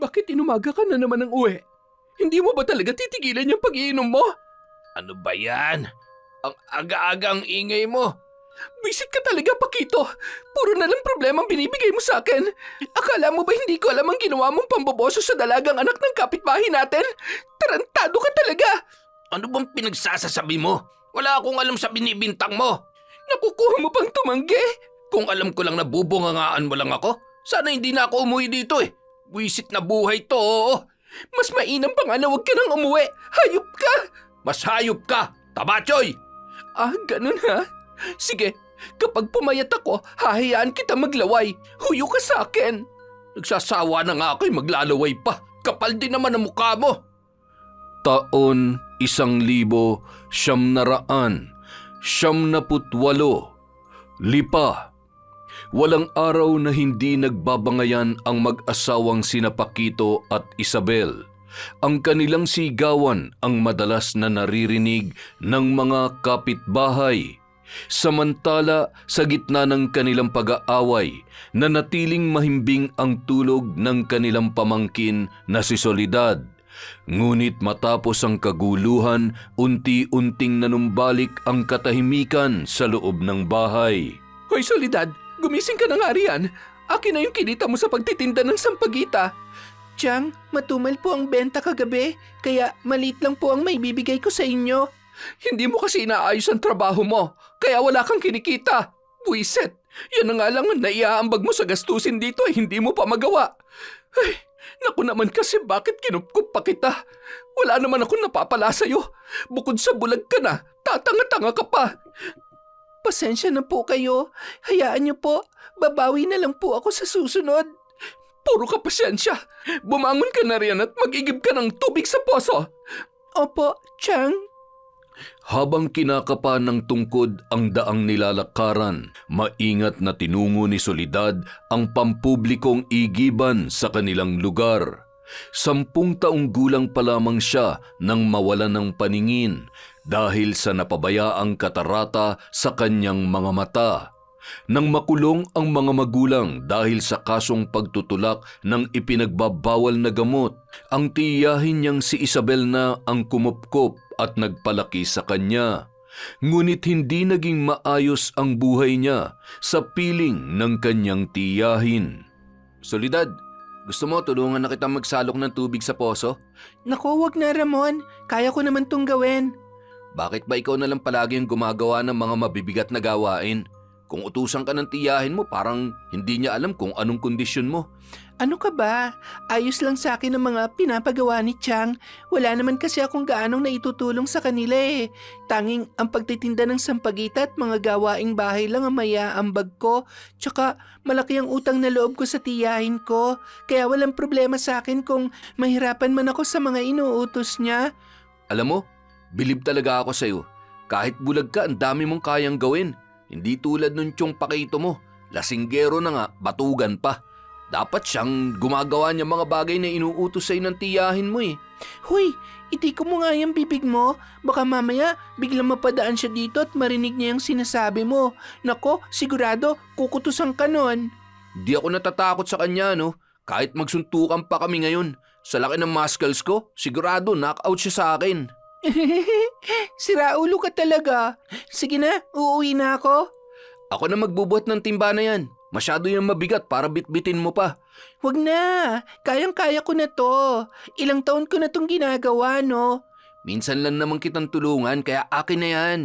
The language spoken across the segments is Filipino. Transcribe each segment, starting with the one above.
Bakit inumaga ka na naman ng uwi? Hindi mo ba talaga titigilan yung pag-iinom mo? Ano ba yan? Ang aga-aga ang ingay mo. Visit ka talaga, Pakito. Puro na lang problema ang binibigay mo sa akin. Akala mo ba hindi ko alam ang ginawa mong pamboboso sa dalagang anak ng kapitbahay natin? Tarantado ka talaga. Ano bang pinagsasasabi mo? Wala akong alam sa binibintang mo. Nakukuha mo pang tumanggi? Kung alam ko lang na bubungangaan mo lang ako, sana hindi na ako umuwi dito eh. Buwisit na buhay to, oo. Mas mainam pa nga na huwag ka nang umuwi. Hayop ka! Mas hayop ka, Tabachoy! Ah, ganun ha? Sige, kapag pumayat ako, hahayaan kita maglaway. Huyo ka sa akin. Nagsasawa na nga ako'y maglalaway pa. Kapal din naman ang mukha mo. Taon 1998. Lipa. Walang araw na hindi nagbabangayan ang mag-asawang sina Pakito at Isabel. Ang kanilang sigawan ang madalas na naririnig ng mga kapitbahay. Samantala, sa gitna ng kanilang pag-aaway, nanatiling mahimbing ang tulog ng kanilang pamangkin na si Soledad. Ngunit matapos ang kaguluhan, unti-unting nanumbalik ang katahimikan sa loob ng bahay. Hoy Soledad, gumising ka na nga riyan. Akin na yung kinita mo sa pagtitinda ng sampagita. Tiyang, matumal po ang benta kagabi, kaya maliit lang po ang may bibigay ko sa inyo. Hindi mo kasi inaayos ang trabaho mo, kaya wala kang kinikita. Buiset, yan na nga lang ang naiaambag mo sa gastusin dito ay hindi mo pa magawa. Ay, naku naman kasi bakit kinupkup pa kita? Wala naman akong napapala sa'yo. Bukod sa bulag ka na, tatanga-tanga ka pa. Pasensya na po kayo. Hayaan niyo po, babawi na lang po ako sa susunod. Puro ka pasensya. Bumangon ka na riyan at mag-igib ka ng tubig sa poso. Opo, Chang. Habang kinakapa ng tungkod ang daang nilalakaran, maingat na tinungo ni Soledad ang pampublikong igiban sa kanilang lugar. 10 taong gulang pa lamang siya nang mawalan ng paningin dahil sa napabayaang katarata sa kanyang mga mata. Nang makulong ang mga magulang dahil sa kasong pagtutulak ng ipinagbabawal na gamot, ang tiyahin niyang si Isabel na ang kumupkop at nagpalaki sa kanya. Ngunit hindi naging maayos ang buhay niya sa piling ng kanyang tiyahin. Soledad, gusto mo tulungan na kita magsalok ng tubig sa poso? Naku, wag na Ramon. Kaya ko naman tong gawin. Bakit ba ikaw na lang palagi ang gumagawa ng mga mabibigat na gawain? Kung utusan ka ng tiyahin mo, parang hindi niya alam kung anong kondisyon mo. Ano ka ba? Ayos lang sa akin ang mga pinapagawa ni Chang. Wala naman kasi akong gaanong naitutulong sa kanila eh. Tanging ang pagtitinda ng sampagita at mga gawaing bahay lang ang mayaambag ko. Tsaka malaki ang utang na loob ko sa tiyahin ko. Kaya walang problema sa akin kung mahirapan man ako sa mga inuutos niya. Alam mo, bilib talaga ako sa'yo. Kahit bulag ka, ang dami mong kayang gawin. Hindi tulad nung tiyong Pakito mo. Lasinggero na nga, batugan pa. Dapat siyang gumagawa niya mga bagay na inuutos sa'yo ng tiyahin mo eh. Huy, itiko mo nga yung bibig mo. Baka mamaya biglang mapadaan siya dito at marinig niya yung sinasabi mo. Nako, sigurado kukutusan ka nun. Di ako natatakot sa kanya no. Kahit magsuntukan pa kami ngayon. Sa laki ng muscles ko, sigurado knockout siya sa akin. Siraulo ka talaga. Sige na, uuwi na ako. Ako na magbubuhat ng timba na yan. Masyado yung mabigat para bitbitin mo pa. Wag na, kayang-kaya ko na to. Ilang taon ko na tong ginagawa, no? Minsan lang naman kitang tulungan kaya akin na yan.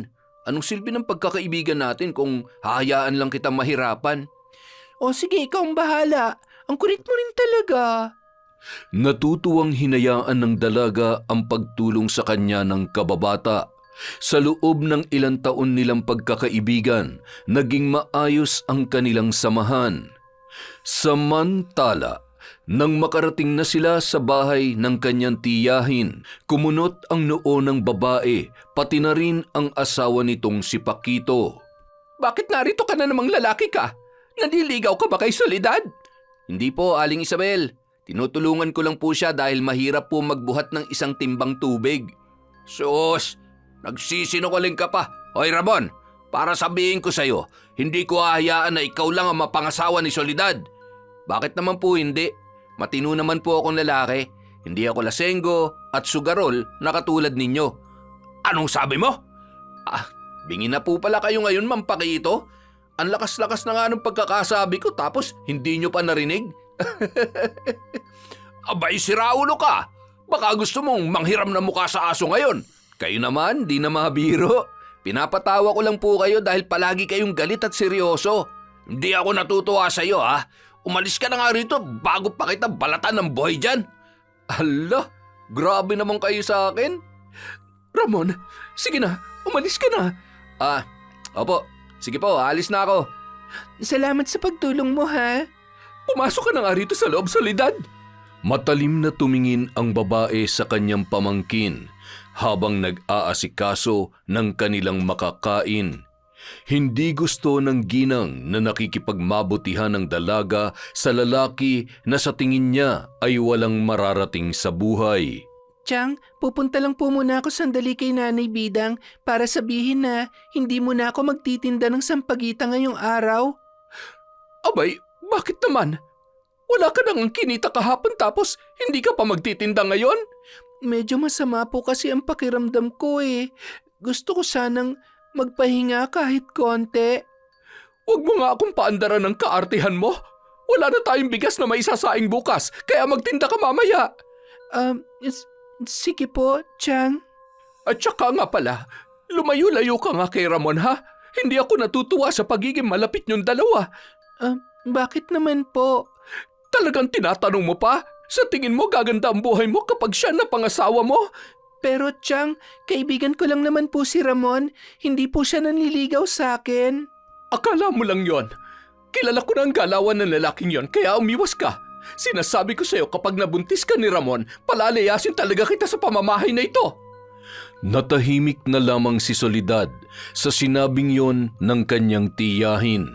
Anong silbi ng pagkakaibigan natin kung hahayaan lang kitang mahirapan? O sige, ikaw ang bahala. Ang kulit mo rin talaga. Natutuwang hinayaan ng dalaga ang pagtulong sa kanya ng kababata. Sa loob ng ilang taon nilang pagkakaibigan, naging maayos ang kanilang samahan. Samantala, nang makarating na sila sa bahay ng kanyang tiyahin, kumunot ang noo ng babae, pati na rin ang asawa nitong si Pakito. Bakit narito ka na namang lalaki ka? Nandiligaw ka ba kay Soledad? Hindi po, Aling Isabel. Tinutulungan ko lang po siya dahil mahirap po magbuhat ng isang timbang tubig. Sus, nagsisinungaling ka pa. Hoy Ramon, para sabihin ko sa'yo, hindi ko hahayaan na ikaw lang ang mapangasawa ni Soledad. Bakit naman po hindi? Matino naman po akong lalaki. Hindi ako lasenggo at sugarol na katulad ninyo. Anong sabi mo? Bingi na po pala kayo ngayon, Ma'am Pakito. Ang lakas-lakas na nga ng pagkakasabi ko tapos hindi nyo pa narinig? Abay, siraulo ka! Baka gusto mong manghiram na mukha sa aso ngayon. Kayo naman, di na mabiro. Pinapatawa ko lang po kayo dahil palagi kayong galit at seryoso. Hindi ako natutuwa sa iyo, ha? Umalis ka na nga rito bago pa kita balatan ng buhay dyan. Hala, grabe naman kayo sa akin. Ramon, sige na, umalis ka na. Opo. Sige po, alis na ako. Salamat sa pagtulong mo, ha? Pumasok ka na nga rito sa loob, Soledad. Matalim na tumingin ang babae sa kanyang pamangkin habang nag-aasikaso ng kanilang makakain. Hindi gusto ng ginang na nakikipagmabutihan ng dalaga sa lalaki na sa tingin niya ay walang mararating sa buhay. Chang, pupunta lang po muna ako sandali kay Nanay Bidang para sabihin na hindi mo na ako magtitinda ng sampagita ngayong araw. Abay, bakit naman? Wala ka nang kinita kahapon tapos hindi ka pa magtitinda ngayon? Medyo masama po kasi ang pakiramdam ko eh. Gusto ko sanang magpahinga kahit konti. Huwag mo nga akong paandaran ng kaartihan mo. Wala na tayong bigas na maisasaing bukas, kaya magtinda ka mamaya. Sige po, Chang. At saka nga pala, lumayo-layo ka nga kay Ramon, ha? Hindi ako natutuwa sa pagiging malapit niyong dalawa. Bakit naman po? Talagang tinatanong mo pa? Sa tingin mo gaganda ang buhay mo kapag siya na pangasawa mo? Pero Chang, kaibigan ko lang naman po si Ramon. Hindi po siya nanliligaw sa akin. Akala mo lang yon. Kilala ko na ang galawan ng lalaking yon kaya umiwas ka. Sinasabi ko sa'yo kapag nabuntis ka ni Ramon, palalayasin talaga kita sa pamamahay na ito. Natahimik na lamang si Soledad sa sinabing yon ng kanyang tiyahin.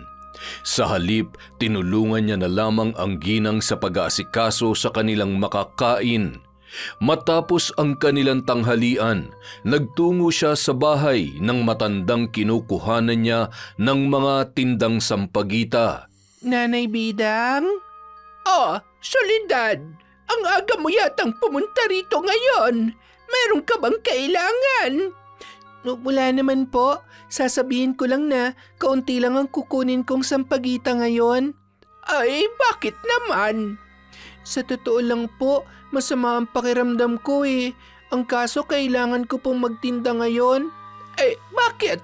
Sa halip, tinulungan niya na lamang ang ginang sa pag-aasikaso sa kanilang makakain. Matapos ang kanilang tanghalian, nagtungo siya sa bahay ng matandang kinukuhanan niya ng mga tindang sampagita. Nanay Bidang? Soledad, ang aga mo yatang pumunta rito ngayon. Meron ka bang kailangan? Wala naman po. Sasabihin ko lang na kaunti lang ang kukunin kong sampagita ngayon. Ay, bakit naman? Sa totoo lang po, masama ang pakiramdam ko eh. Ang kaso kailangan ko pong magtinda ngayon. Bakit?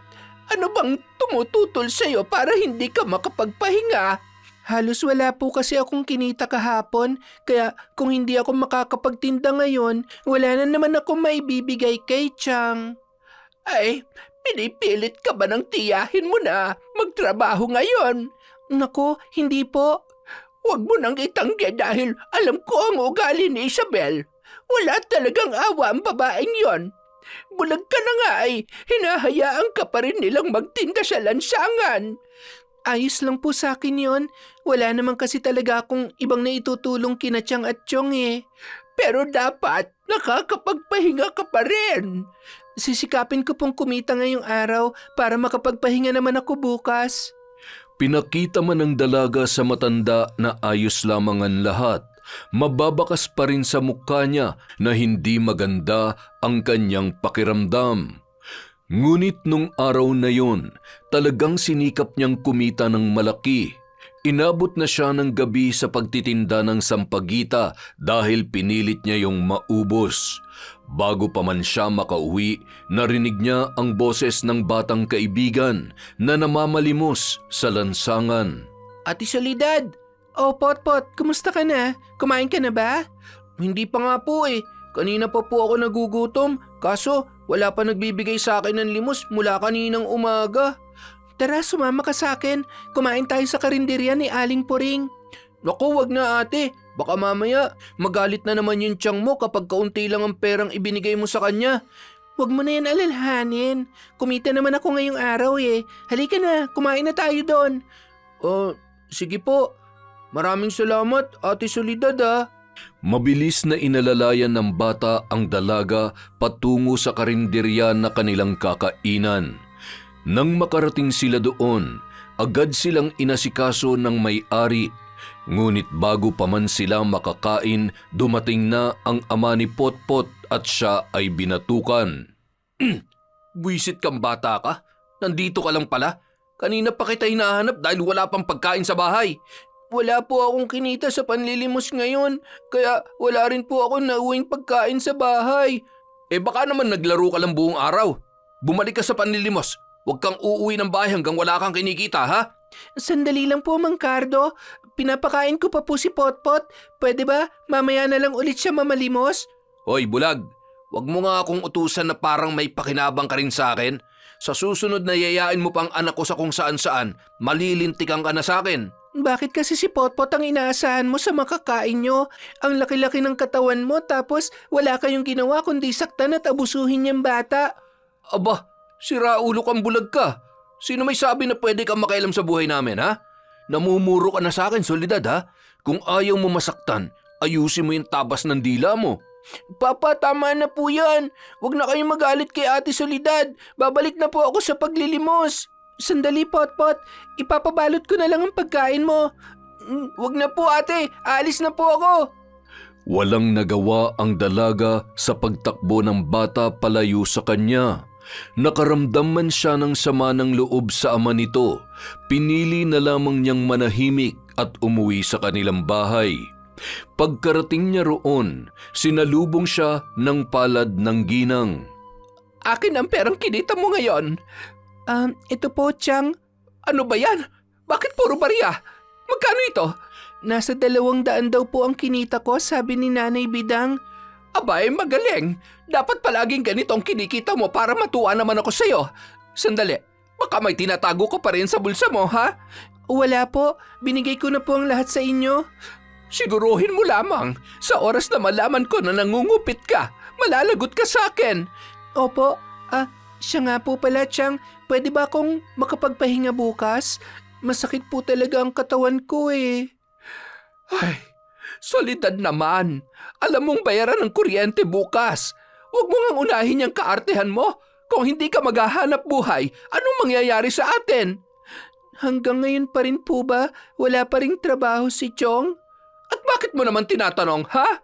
Ano bang tumututol sa'yo para hindi ka makapagpahinga? Halos wala po kasi akong kinita kahapon, kaya kung hindi ako makakapagtinda ngayon, wala na naman ako maibibigay kay Chang. Pinipilit ka ba ng tiyahin mo na magtrabaho ngayon? Nako, hindi po. Huwag mo nang itanggi dahil alam ko ang ugali ni Isabel. Wala talagang awa ang babaeng yon. Bulag ka na nga ay hinahayaan ka pa rin nilang magtinda sa lansangan. Ayos lang po sa akin yon. Wala naman kasi talaga akong ibang naitutulong kina Chang at Chong eh. Pero dapat nakakapagpahinga ka pa rin. Sisikapin ko pong kumita ngayong araw para makapagpahinga naman ako bukas. Pinakita man ng dalaga sa matanda na ayos lamang ang lahat. Mababakas pa rin sa mukha niya na hindi maganda ang kanyang pakiramdam. Ngunit nung araw na yon, talagang sinikap niyang kumita ng malaki. Inabot na siya ng gabi sa pagtitinda ng sampagita dahil pinilit niya yung maubos. Bago pa man siya makauwi, narinig niya ang boses ng batang kaibigan na namamalimos sa lansangan. Ate Soledad! Potpot, kumusta ka na? Kumain ka na ba? Hindi pa nga po eh. Kanina pa po ako nagugutom. Kaso wala pa nagbibigay sa akin ng limos mula kaninang umaga. Tara, sumama ka sa akin. Kumain tayo sa karinderya ni Aling Puring. Naku, wag na ate. Baka mamaya magalit na naman yung tiyang mo kapag kaunti lang ang perang ibinigay mo sa kanya. Huwag mo na yan alalhanin. Kumita naman ako ngayong araw eh. Halika na, kumain na tayo doon. Sige po. Maraming salamat, Ate Soledad ah. Mabilis na inalalayan ng bata ang dalaga patungo sa karinderya na kanilang kakainan. Nang makarating sila doon, agad silang inasikaso ng may-ari. Ngunit bago pa man sila makakain, dumating na ang ama ni Potpot at siya ay binatukan. Buwisit kang bata ka? Nandito ka lang pala? Kanina pa kita hinahanap dahil wala pang pagkain sa bahay. Wala po akong kinita sa panlilimos ngayon, kaya wala rin po ako nauwing pagkain sa bahay. Baka naman naglaro ka lang buong araw. Bumalik ka sa panlilimos. Huwag kang uuwi ng bahay hanggang wala kang kinikita, ha? Sandali lang po, Mang Cardo. Pinapakain ko pa po si Potpot. Pwede ba? Mamaya na lang ulit siya mamalimos. Hoy, bulag. Huwag mo nga akong utusan na parang may pakinabang ka rin sa akin. Sa susunod na yayain mo pang anak ko sa kung saan-saan, malilintikan ka na sa akin. Bakit kasi si Potpot ang inaasahan mo sa makakain nyo? Ang laki-laki ng katawan mo tapos wala kayong ginawa kundi saktan at abusuhin niyang bata. Aba, siraulo kang bulag ka. Sino may sabi na pwede kang makialam sa buhay namin, ha? Namumuro ka na sa akin, Soledad, ha? Kung ayaw mo masaktan, ayusin mo yung tabas ng dila mo. Papa, tama na po yan. Huwag na kayong magalit kay Ate Soledad. Babalik na po ako sa paglilimos. Sandali, Potpot. Ipapabalot ko na lang ang pagkain mo. Huwag na po, ate. Aalis na po ako. Walang nagawa ang dalaga sa pagtakbo ng bata palayo sa kanya. Nakaramdam man siya ng sama ng loob sa ama nito, pinili na lamang niyang manahimik at umuwi sa kanilang bahay. Pagkarating niya roon, sinalubong siya ng palad ng ginang. Akin ang perang kinita mo ngayon. Ito po, Chang. Ano ba yan? Bakit puro barya? Magkano ito? Nasa 200 daw po ang kinita ko, sabi ni Nanay Bidang. Abay, magaling. Dapat palaging ganito ang kinikita mo para matuwa naman ako sa'yo. Sandali, baka may tinatago ka pa rin sa bulsa mo, ha? Wala po. Binigay ko na po ang lahat sa inyo. Siguruhin mo lamang. Sa oras na malaman ko na nangungupit ka, malalagot ka sa akin. Opo. Siya nga po pala, Chang. Pwede ba akong makapagpahinga bukas? Masakit po talaga ang katawan ko eh. Ay, Soledad naman. Alam mong bayaran ng kuryente bukas. Huwag mo ngang unahin yung kaartehan mo. Kung hindi ka maghahanap buhay, anong mangyayari sa atin? Hanggang ngayon pa rin po ba? Wala pa ring trabaho si Chong? At bakit mo naman tinatanong, ha?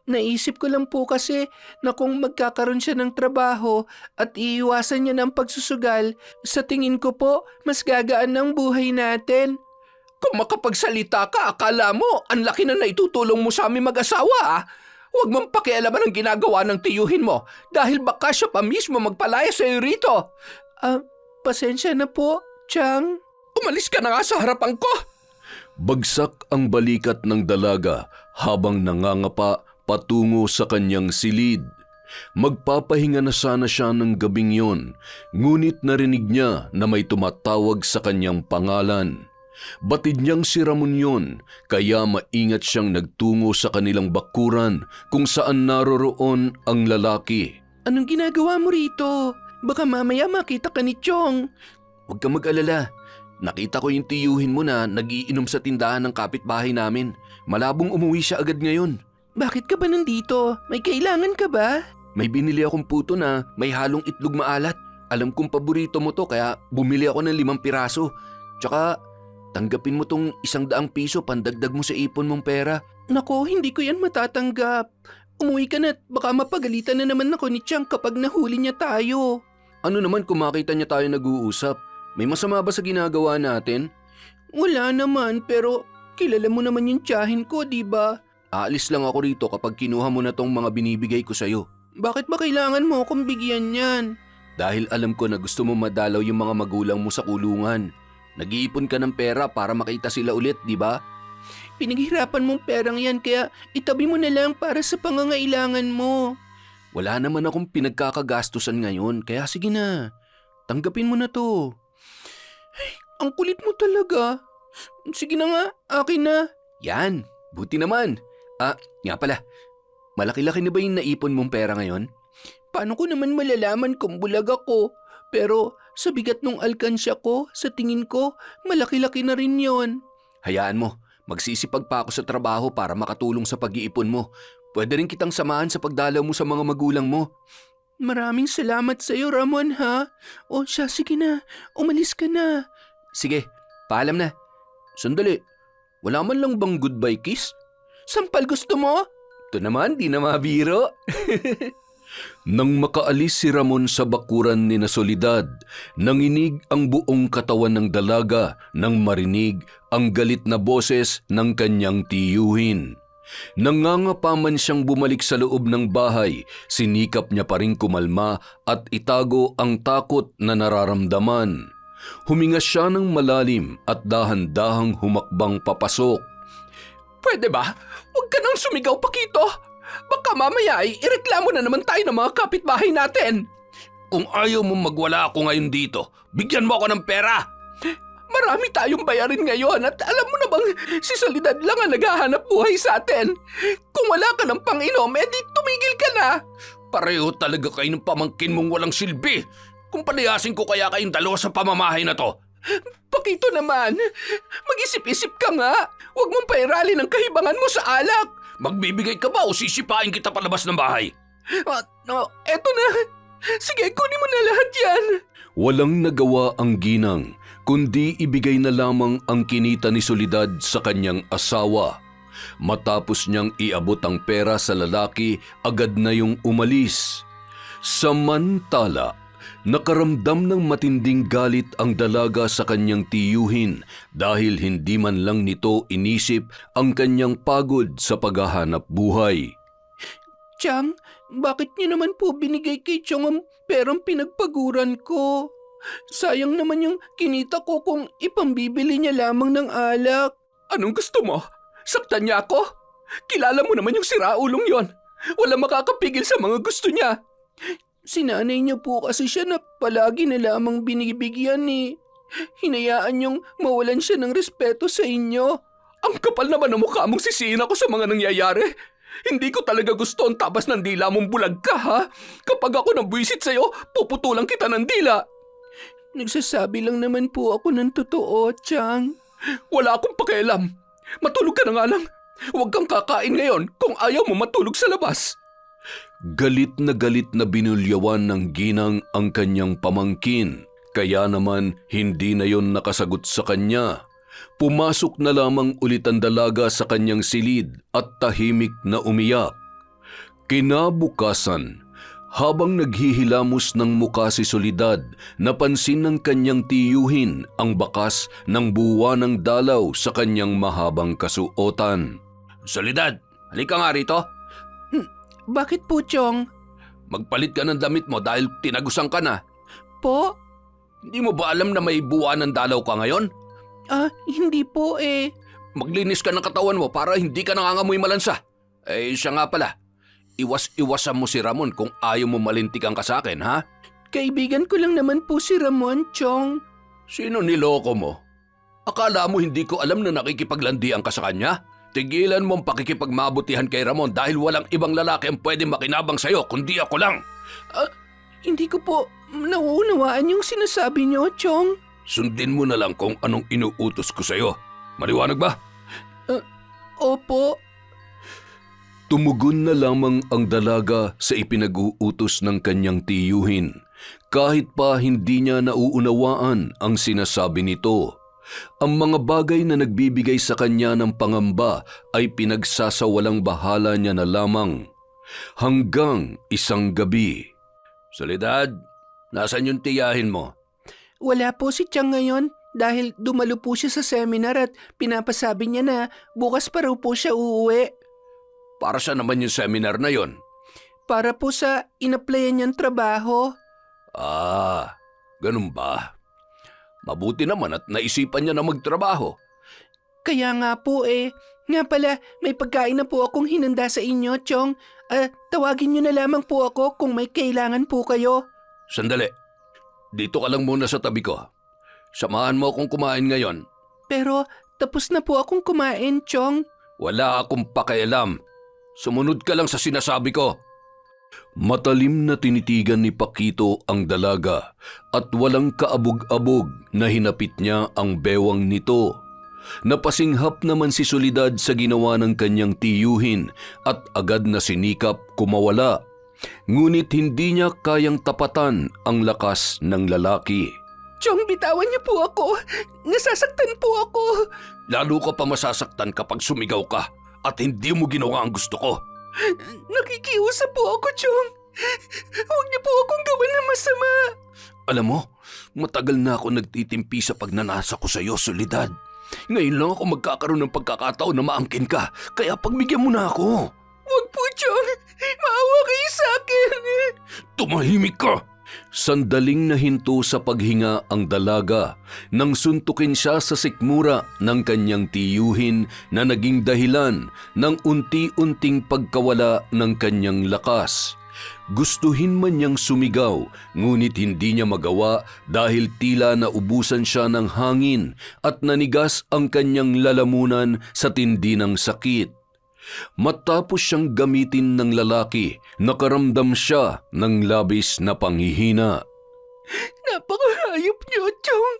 Naisip ko lang po kasi na kung magkakaroon siya ng trabaho at iiwasan niya ng pagsusugal, sa tingin ko po, mas gagaan ng buhay natin. Kung makapagsalita ka, akala mo, ang laki na naitutulong mo sa aming mag-asawa, ah. Huwag mong pakialaman ang ginagawa ng tiyuhin mo dahil baka siya pa mismo magpalaya sa iyo rito. Pasensya na po, Chang. Umalis ka na nga sa harapan ko. Bagsak ang balikat ng dalaga habang nangangapa patungo sa kanyang silid. Magpapahinga na sana siya ng gabing yon, ngunit narinig niya na may tumatawag sa kanyang pangalan. Batid niyang si Ramon yun, kaya maingat siyang nagtungo sa kanilang bakuran kung saan naroroon ang lalaki. Anong ginagawa mo rito? Baka mamaya makita ka ni Chong. Huwag kang mag-alala. Nakita ko yung tiyuhin mo na nagiinom sa tindahan ng kapitbahay namin. Malabong umuwi siya agad ngayon. Bakit ka ba nandito? May kailangan ka ba? May binili akong puto na may halong itlog maalat. Alam kong paborito mo to kaya bumili ako ng 5 piraso. Tsaka tanggapin mo tong 100 piso pandagdag mo sa ipon mong pera. Nako, hindi ko yan matatanggap. Umuwi ka na at baka mapagalitan na naman ako ni Chang kapag nahuli niya tayo. Ano naman kung makita niya tayo nag-uusap? May masama ba sa ginagawa natin? Wala naman, pero kilala mo naman yung tiyahin ko, di ba? Aalis lang ako rito kapag kinuha mo na tong mga binibigay ko sa'yo. Bakit ba kailangan mo akong bigyan yan? Dahil alam ko na gusto mo madalaw yung mga magulang mo sa kulungan. Nag-iipon ka ng pera para makita sila ulit, di ba? Pinaghirapan mong perang yan kaya itabi mo na lang para sa pangangailangan mo. Wala naman akong pinagkakagastusan ngayon kaya sige na. Tanggapin mo na to. Ay, ang kulit mo talaga. Sige na nga, akin na. Yan, buti naman. Nga pala, malaki-laki na ba yung naipon mong pera ngayon? Paano ko naman malalaman kung bulag ako? Pero sa bigat ng alkansya ko, sa tingin ko, malaki-laki na rin yon. Hayaan mo, magsisipag pa ako sa trabaho para makatulong sa pag-iipon mo. Pwede rin kitang samahan sa pagdalaw mo sa mga magulang mo. Maraming salamat sa iyo, Ramon, ha? O siya, sige na, umalis ka na. Sige, paalam na. Sandali, Wala man lang bang goodbye kiss? Sampal gusto mo? Ito naman, di na mabiro. Nang makaalis si Ramon sa bakuran ni na Soledad, nanginig ang buong katawan ng dalaga nang marinig ang galit na boses ng kanyang tiyuhin. Nangangapa man siyang bumalik sa loob ng bahay, sinikap niya pa rin kumalma at itago ang takot na nararamdaman. Huminga siya ng malalim at dahan-dahang humakbang papasok. Pwede ba? Huwag ka nang sumigaw, Pakito. Baka mamaya ay ireklamo na naman tayo ng mga kapitbahay natin. Kung ayaw mo magwala ako ngayon dito, bigyan mo ako ng pera. Marami tayong bayarin ngayon at alam mo na bang si Soledad lang ang naghahanap buhay sa atin. Kung wala ka ng pang-inom, edi tumigil ka na. Pareho talaga kayo ng pamangkin mong walang silbi. Kung palayasin ko kaya kayong dalawa sa pamamahay na to. Pakito naman, mag-isip-isip ka nga. Huwag mong pairali ng kahibangan mo sa alak. Magbibigay ka ba o sisipain kita palabas ng bahay? Eto na. Sige, kunin mo na lahat yan. Walang nagawa ang ginang, kundi ibigay na lamang ang kinita ni Soledad sa kanyang asawa. Matapos niyang iabot ang pera sa lalaki, agad na yung umalis. Samantala, nakaramdam ng matinding galit ang dalaga sa kanyang tiyuhin dahil hindi man lang nito inisip ang kanyang pagod sa paghahanap buhay. Chang, bakit niyo naman po binigay kay Chong ang perang pinagpaguran ko? Sayang naman yung kinita ko kung ipambibili niya lamang ng alak. Anong gusto mo? Saktan niya ako? Kilala mo naman yung siraulong yon. Walang makakapigil sa mga gusto niya. Sinanay niyo po kasi siya na palagi na lamang binibigyan eh. Hinayaan niyong mawalan siya ng respeto sa inyo. Ang kapal naman ng mukha mong sisihin ako sa mga nangyayari. Hindi ko talaga gusto ang tabas ng dila mong bulag ka, ha? Kapag ako nabwisit sa'yo, puputulan kita ng dila. Nagsasabi lang naman po ako ng totoo, Chang. Wala akong pakialam. Matulog ka na nga lang. Huwag kang kakain ngayon kung ayaw mo matulog sa labas. Galit na binulyawan ng ginang ang kanyang pamangkin. Kaya naman hindi na yon nakasagot sa kanya. Pumasok na lamang ulit ang dalaga sa kanyang silid at tahimik na umiyak. Kinabukasan, habang naghihilamos ng muka si Soledad, napansin ng kanyang tiyuhin ang bakas ng buwanang dalaw sa kanyang mahabang kasuotan. Soledad, halika nga rito. Bakit po, Chong? Magpalit ka ng damit mo dahil tinagusan ka na. Po? Hindi mo ba alam na may buwan ng dalaw ka ngayon? Hindi po eh. Maglinis ka ng katawan mo para hindi ka nangangamoy malansa. Siya nga pala. Iwas-iwasan mo si Ramon kung ayaw mo malintikan ka sa akin, ha? Kaibigan ko lang naman po si Ramon, Chong. Sino niloko mo? Akala mo hindi ko alam na nakikipaglandian ka sa kanya? Tigilan mo ang pakikipagmabutihan kay Ramon dahil walang ibang lalaki ang pwede makinabang sa'yo kundi ako lang. Hindi ko po nauunawaan yung sinasabi niyo, Chong. Sundin mo na lang kung anong inuutos ko sa'yo. Maliwanag ba? Opo. Tumugon na lamang ang dalaga sa ipinag-uutos ng kanyang tiyuhin, kahit pa hindi niya nauunawaan ang sinasabi nito. Ang mga bagay na nagbibigay sa kanya ng pangamba ay pinagsasawalang bahala niya na lamang. Hanggang isang gabi. Soledad, nasan yung tiyahin mo? Wala po si Chang ngayon dahil dumalo po siya sa seminar at pinapasabi niya na bukas pa raw po siya uuwi. Para sa naman yung seminar na yon? Para po sa inaplayan niyang trabaho. Ganun ba? Mabuti naman at naisipan niya na magtrabaho. Kaya nga po eh. Nga pala, may pagkain na po akong hinanda sa inyo, Chong. Tawagin niyo na lamang po ako kung may kailangan po kayo. Sandali. Dito ka lang muna sa tabi ko. Samahan mo akong kumain ngayon. Pero tapos na po akong kumain, Chong. Wala akong pakialam. Sumunod ka lang sa sinasabi ko. Matalim na tinitigan ni Pakito ang dalaga at walang kaabog-abog na hinapit niya ang bewang nito. Napasinghap naman si Soledad sa ginawa ng kanyang tiyuhin at agad na sinikap kumawala. Ngunit hindi niya kayang tapatan ang lakas ng lalaki. Chong, bitawan niyo po ako. Nasasaktan po ako. Lalo ka pa masasaktan kapag sumigaw ka at hindi mo ginawa ang gusto ko. Nakikiusap po ako, Chong. Huwag niyo po akong gawin ng masama. Alam mo, matagal na ako nagtitimpi sa pagnanasa ko sa iyo, Soledad. Ngayon lang ako magkakaroon ng pagkakataon na maangkin ka, kaya pagbigyan mo na ako. Huwag po, Chong. Maawa kayo sa akin. Tumahimik ka! Sandaling nahinto sa paghinga ang dalaga nang suntukin siya sa sikmura ng kanyang tiyuhin na naging dahilan ng unti-unting pagkawala ng kanyang lakas. Gustuhin man niyang sumigaw, ngunit hindi niya magawa dahil tila naubusan siya ng hangin at nanigas ang kanyang lalamunan sa tindi ng sakit. Matapos siyang gamitin ng lalaki, nakaramdam siya ng labis na panghihina. Napakahayop niyo, Chong.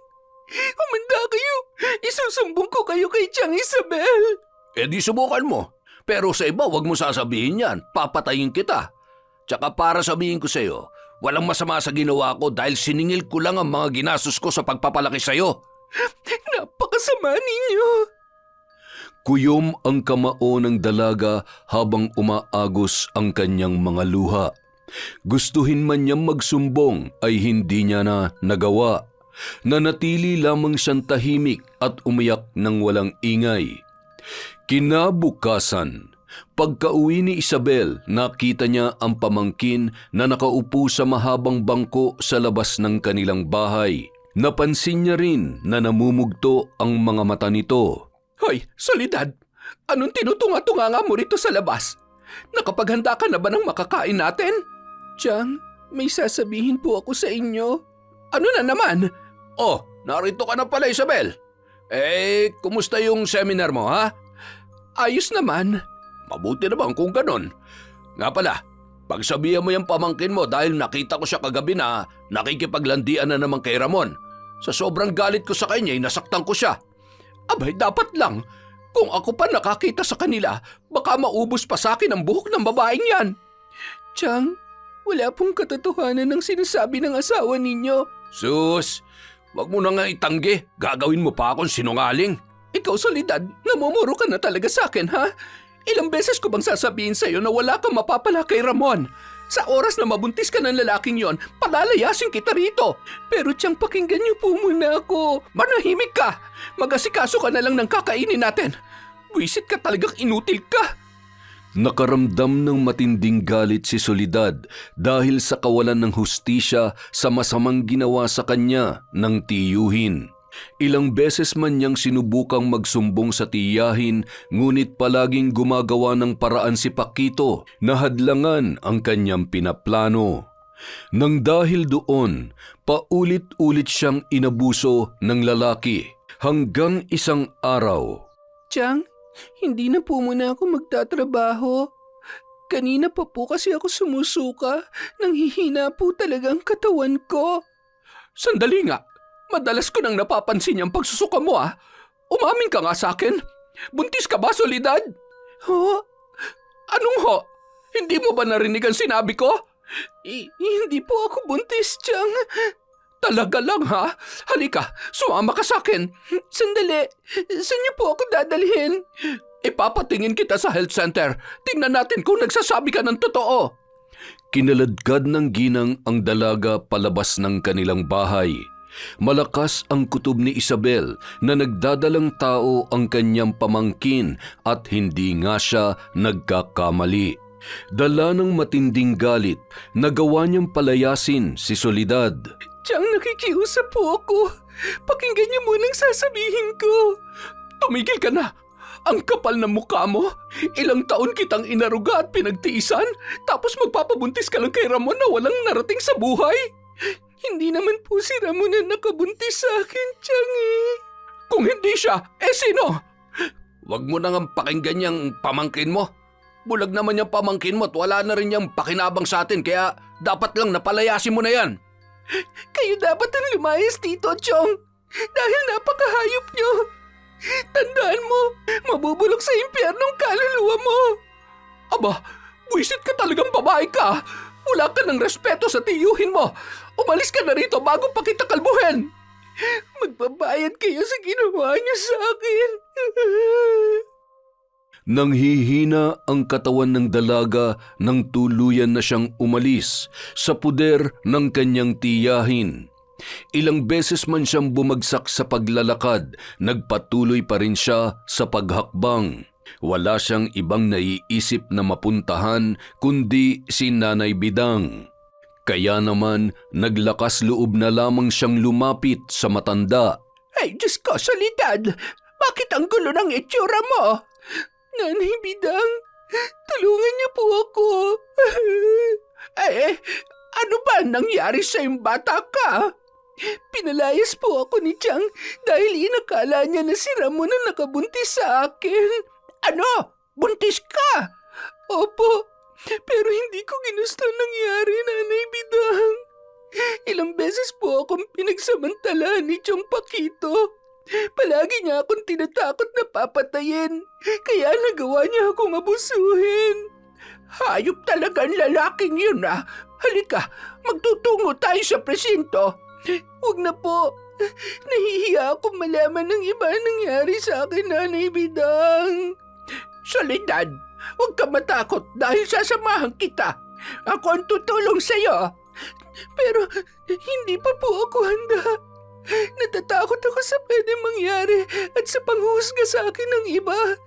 Humanda kayo. Isusumbong ko kayo kay Chang Isabel. Eh di subukan mo. Pero sa iba, wag mo sasabihin yan. Papatayin kita. Tsaka para sabihin ko sa iyo, walang masama sa ginawa ko dahil siningil ko lang ang mga ginastos ko sa pagpapalaki sa iyo. Napakasama ninyo. Kuyom ang kamao ng dalaga habang umaagos ang kanyang mga luha. Gustuhin man niyang magsumbong ay hindi niya na nagawa. Nanatili lamang siyang tahimik at umiyak ng walang ingay. Kinabukasan, pagka-uwi ni Isabel, nakita niya ang pamangkin na nakaupo sa mahabang bangko sa labas ng kanilang bahay. Napansin niya rin na namumugto ang mga mata nito. Hoy, Soledad! Anong tinutunga-tunga mo rito sa labas? Nakapaghanda ka na ba ng makakain natin? Chang, may sasabihin po ako sa inyo. Ano na naman? Oh, narito ka na pala, Isabel. Eh, kumusta yung seminar mo, ha? Ayos naman. Mabuti naman kung ganon. Nga pala, pagsabihan mo yung pamangkin mo dahil nakita ko siya kagabi na nakikipaglandian na naman kay Ramon. Sa sobrang galit ko sa kanya, nasaktan ko siya. Abay, dapat lang. Kung ako pa nakakita sa kanila, baka maubos pa sa akin ang buhok ng babaeng yan. Chang, wala pong katotohanan ng sinasabi ng asawa ninyo. Sus, wag mo na nga itanggi. Gagawin mo pa akong sinungaling. Ikaw, Soledad, namumuro ka na talaga sa akin, ha? Ilang beses ko bang sasabihin sa'yo na wala kang mapapala kay Ramon? Sa oras na mabuntis ka ng lalaking yon, palalayasin kita rito. Pero Chang, pakinggan niyo po muna ako. Manahimik ka. Mag-asikaso ka na lang ng kakainin natin. Buisit ka, talagang inutil ka. Nakaramdam ng matinding galit si Soledad dahil sa kawalan ng hustisya sa masamang ginawa sa kanya ng tiyuhin. Ilang beses man niyang sinubukang magsumbong sa tiyahin, ngunit palaging gumagawa ng paraan si Paquito na hadlangan ang kanyang pinaplano. Nang dahil doon, paulit-ulit siyang inabuso ng lalaki hanggang isang araw. Chang, hindi na po muna ako magtatrabaho. Kanina pa po kasi ako sumusuka. Nanghihina po talaga ang katawan ko. Sandali nga. Madalas ko nang napapansin yung pagsusuka mo, ah. Umamin ka nga sa akin. Buntis ka ba, Soledad? Ho? Anong ho? Hindi mo ba narinig ang sinabi ko? Hindi po ako buntis, Chang. Talaga lang, ha? Halika, sumama ka sa akin. Sandali, saan niyo po ako dadalhin? Ipapatingin kita sa health center. Tingnan natin kung nagsasabi ka ng totoo. Kinaladkad ng ginang ang dalaga palabas ng kanilang bahay. Malakas ang kutob ni Isabel na nagdadalang tao ang kanyang pamangkin at hindi nga siya nagkakamali. Dala ng matinding galit, nagawa niyang palayasin si Soledad. Chang, nakikiusap po ako. Pakinggan niyo muna ang sasabihin ko. Tumigil ka na. Ang kapal ng mukha mo. Ilang taon kitang inaruga at pinagtiisan, tapos magpapabuntis ka lang kay Ramon na walang narating sa buhay. Hindi naman po si Ramon na nakabuntis sa akin, Chang, eh. Kung hindi siya, sino? Wag mo nang pakinggan yung pamangkin mo. Bulag naman yung pamangkin mo at wala na rin yung pakinabang sa atin kaya dapat lang napalayasin mo na yan. Kayo dapat ang lumayas dito, Chong. Dahil napakahayop nyo. Tandaan mo, mabubulok sa impyernong kaluluwa mo. Aba, buwisit ka talagang babae ka. Wala ka ng respeto sa tiyuhin mo. Umalis ka na rito bago pa kita kalbuhin. Magbabayad kayo sa ginawa niyo sa akin. Nanghihina ang katawan ng dalaga nang tuluyan na siyang umalis sa puder ng kanyang tiyahin. Ilang beses man siyang bumagsak sa paglalakad, nagpatuloy pa rin siya sa paghakbang. Wala siyang ibang naiisip na mapuntahan kundi si Nanay Bidang. Kaya naman naglakas loob na lamang siyang lumapit sa matanda. Ay, Diyos ko, Soledad! Bakit ang gulo ng itsura mo? Nanay Bidang, tulungan niyo po ako. Ano ba nangyari sa yung bata ka? Pinalayas po ako ni Chang dahil inakala niya na si Ramon ang nakabuntis sa akin. Ano? Buntis ka? Opo, pero hindi ko ginusto nangyari, Nanay Bidang. Ilang beses po akong pinagsamantalahan ni Chong Pakito. Palagi niya akong tinatakot na papatayin, kaya nagawa niya akong abusuhin. Hayop talaga ang lalaking yun ah. Halika, magtutungo tayo sa presinto. Huwag na po. Nahihiya akong malaman ng iba nangyari sa akin, Nanay Bidang. Soledad, huwag ka matakot dahil sasamahan kita. Ako ang tutulong sa'yo. Pero hindi pa po ako handa. Natatakot ako sa pwedeng mangyari at sa panghusga sa akin ng iba.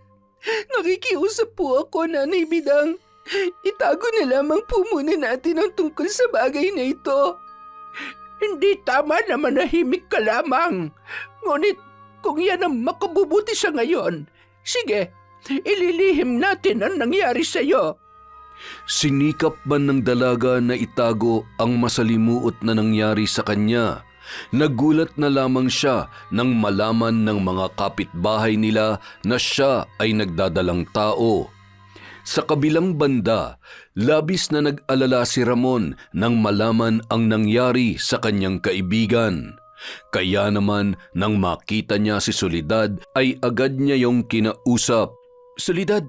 Nakikiusap po ako, Nanay Bidang. Itago na lamang po muna natin ang tungkol sa bagay na ito. Hindi tama na manahimik ka lamang. Ngunit kung yan ang makabubuti sa ngayon, sige, ililihim natin ang nangyari sa iyo. Sinikap man ng dalaga na itago ang masalimuot na nangyari sa kanya. Nagulat na lamang siya nang malaman ng mga kapitbahay nila na siya ay nagdadalang tao. Sa kabilang banda, labis na nag-alala si Ramon nang malaman ang nangyari sa kanyang kaibigan. Kaya naman nang makita niya si Soledad ay agad niya yung kinausap. Soledad,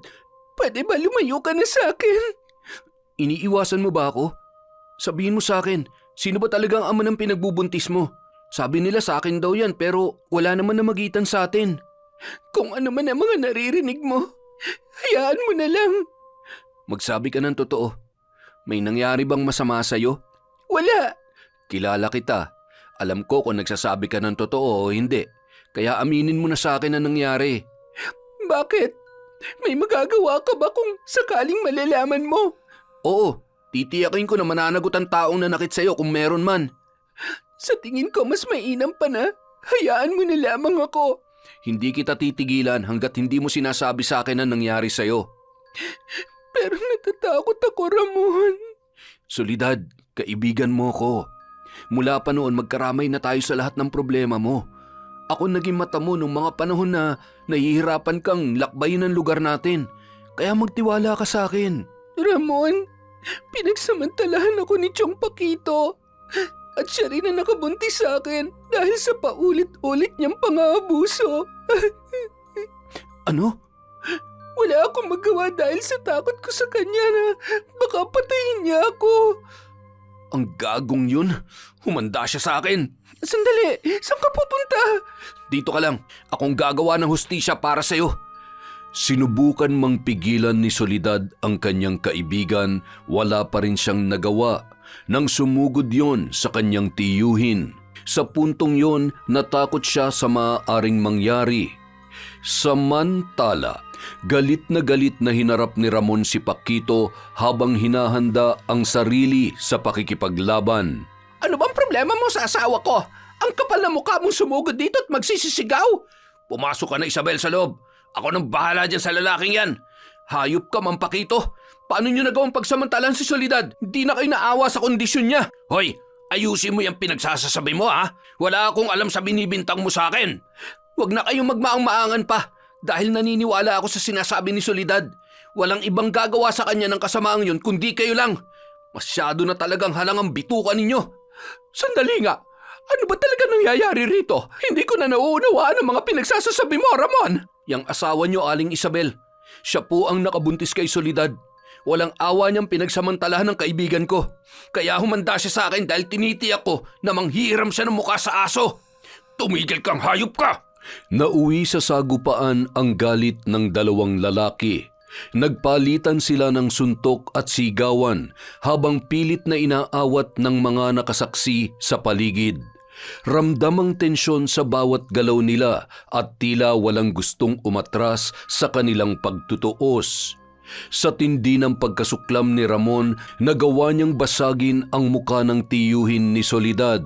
pwede ba lumayo ka na sa akin? Iniiwasan mo ba ako? Sabihin mo sa akin, sino ba talagang ama ng pinagbubuntis mo? Sabi nila sa akin daw yan pero wala naman na magitan sa atin. Kung ano man ang mga naririnig mo, hayaan mo na lang. Magsabi ka ng totoo. May nangyari bang masama sa'yo? Wala. Kilala kita. Alam ko kung nagsasabi ka ng totoo o hindi. Kaya aminin mo na sa akin ang nangyari. Bakit? May magagawa ka ba kung sakaling malalaman mo? Oo, titiyakin ko na mananagot ang taong nanakit sa'yo kung meron man. Sa tingin ko mas mainam pa na. Hayaan mo na lamang ako. Hindi kita titigilan hanggat hindi mo sinasabi sa akin ang nangyari sa'yo. Pero natatakot ako, Ramon. Soledad, kaibigan mo ko. Mula pa noon magkaramay na tayo sa lahat ng problema mo. Ako naging mata mo nung mga panahon na nahihirapan kang lakbayin ang lugar natin. Kaya magtiwala ka sa akin. Ramon, pinagsamantalahan ako ni Chong Pakito. At siya rin ang nakabuntis sa akin dahil sa paulit-ulit niyang pang-aabuso. Ano? Wala akong magawa dahil sa takot ko sa kanya na baka patayin niya ako. Ang gagong yun. Humanda siya sa akin. Sandali, saan ka pupunta? Dito ka lang. Akong gagawa ng hustisya para sa'yo. Sinubukan mang pigilan ni Soledad ang kanyang kaibigan, wala pa rin siyang nagawa. Nang sumugod yon sa kanyang tiyuhin. Sa puntong yon, natakot siya sa maaaring mangyari. Samantala, galit na hinarap ni Ramon si Pakito habang hinahanda ang sarili sa pakikipaglaban. Ano bang problema mo sa asawa ko? Ang kapal na mukha mong sumugod dito at magsisisigaw? Pumasok ka na, Isabel, sa loob. Ako nang bahala dyan sa lalaking yan. Hayop ka, Mang Pakito. Paano nyo nagawang pagsamantalan si Soledad? Hindi na kayo naawa sa kondisyon niya. Hoy, ayusin mo yung pinagsasasabi mo ha. Wala akong alam sa binibintang mo sa akin. Huwag na kayong magmaang-maangan pa. Dahil naniniwala ako sa sinasabi ni Soledad. Walang ibang gagawa sa kanya ng kasamaang yun kundi kayo lang. Masyado na talagang halang ang bitukan ninyo. Sandali nga. Ano ba talaga nangyayari rito? Hindi ko na nauunawaan ang mga pinagsasasabi mo, Ramon. Yang asawa nyo, Aling Isabel. Siya po ang nakabuntis kay Soledad. Walang awa niyang pinagsamantalahan ng kaibigan ko. Kaya humanda siya sa akin dahil tinitiyak ko na manghihiram siya ng mukha sa aso. Tumigil kang hayop ka! Nauwi sa sagupaan ang galit ng dalawang lalaki. Nagpalitan sila ng suntok at sigawan habang pilit na inaawat ng mga nakasaksi sa paligid. Ramdam ang tensyon sa bawat galaw nila at tila walang gustong umatras sa kanilang pagtutuos. Sa tindi ng pagkasuklam ni Ramon, nagawa niyang basagin ang muka ng tiyuhin ni Soledad.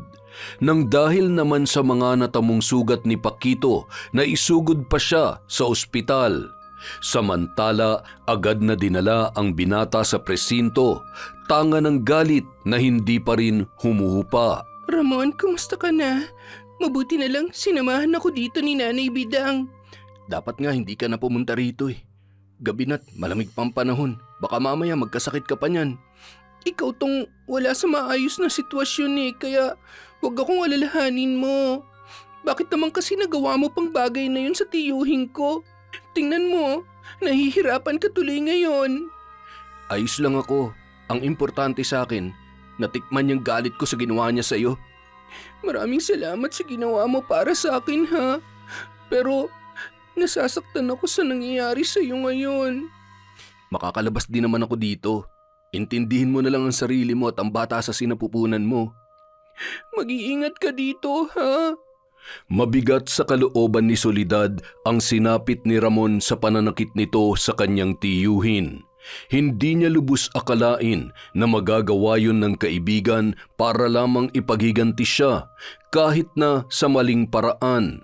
Nang dahil naman sa mga natamong sugat ni Paquito, naisugod pa siya sa ospital. Samantala, agad na dinala ang binata sa presinto, tanga ng galit na hindi pa rin humuhupa. Ramon, kumusta ka na? Mabuti na lang sinamahan ako dito ni Nanay Bidang. Dapat nga hindi ka na pumunta rito eh. Gabi na't malamig pang panahon. Baka mamaya magkasakit ka pa niyan. Ikaw tong wala sa maayos na sitwasyon eh, kaya huwag akong alalahanin mo. Bakit naman kasi nagawa mo pang bagay na yun sa tiyuhin ko? Tingnan mo, nahihirapan ka tuloy ngayon. Ayos lang ako. Ang importante sa akin, natikman yung galit ko sa ginawa niya sa'yo. Maraming salamat sa ginawa mo para sa akin ha. Pero nasasaktan ako sa nangyayari sa iyo ngayon. Makakalabas din naman ako dito. Intindihin mo na lang ang sarili mo at ang bata sa sinapupunan mo. Mag-iingat ka dito ha. Mabigat sa kalooban ni Soledad ang sinapit ni Ramon sa pananakit nito sa kanyang tiyuhin. Hindi niya lubos akalain na magagawa yun ng kaibigan para lamang ipaghiganti siya kahit na sa maling paraan.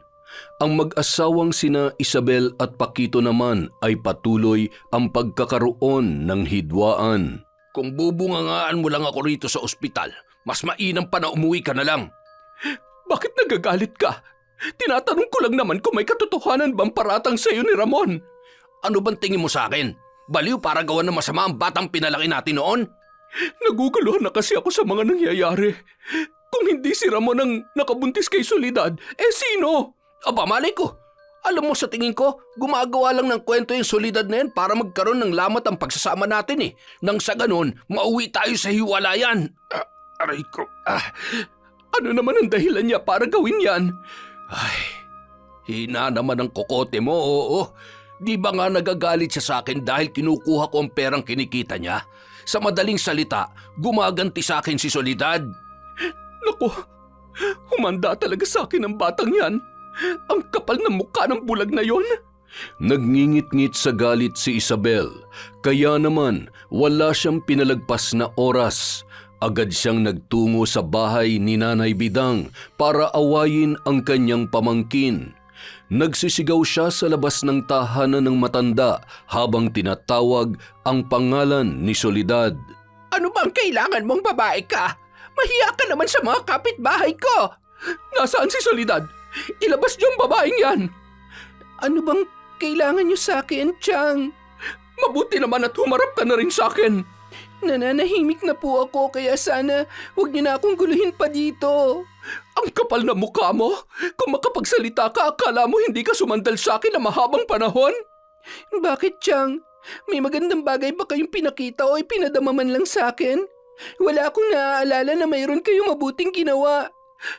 Ang mag-asawang sina Isabel at Paquito naman ay patuloy ang pagkakaroon ng hidwaan. Kung bubungangaan mo lang ako rito sa ospital, mas mainam pa na umuwi ka na lang. Bakit nagagalit ka? Tinatanong ko lang naman kung may katotohanan bang paratang sa iyo ni Ramon. Ano bang tingin mo sa akin? Baliw para gawa ng masama ang batang pinalaki natin noon? Naguguluhan na kasi ako sa mga nangyayari. Kung hindi si Ramon ang nakabuntis kay Soledad, sino? Aba, malay ko. Alam mo, sa tingin ko, gumagawa lang ng kwento yung Soledad na yan para magkaroon ng lamat ang pagsasama natin eh. Nang sa ganun, mauwi tayo sa hiwalayan. Aray ko. Ano naman ang dahilan niya para gawin yan? Ay, hina naman ang kokote mo, oo. Di ba nga nagagalit siya sa akin dahil kinukuha ko ang perang kinikita niya? Sa madaling salita, gumaganti sa akin si Soledad. Naku, humanda talaga sa akin ang batang yan. Ang kapal ng mukha ng bulag na yon. Nagngingit-ngit sa galit si Isabel, kaya naman wala siyang pinalagpas na oras. Agad siyang nagtungo sa bahay ni Nanay Bidang para awayin ang kanyang pamangkin. Nagsisigaw siya sa labas ng tahanan ng matanda habang tinatawag ang pangalan ni Soledad. Ano bang kailangan mong babae ka? Mahiya ka naman sa mga kapitbahay ko. Nasaan si Soledad? Ilabas niyo ang babaeng yan. Ano bang kailangan niyo sa akin, Chang? Mabuti naman at humarap ka na rin sa akin. Nananahimik na po ako kaya sana huwag niyo na akong guluhin pa dito. Ang kapal na mukha mo. Kung makapagsalita ka, akala mo hindi ka sumandal sa akin na mahabang panahon? Bakit, Chang? May magandang bagay ba kayong pinakita o ipinadama man lang sa akin? Wala akong naaalala na mayroon kayong mabuting ginawa.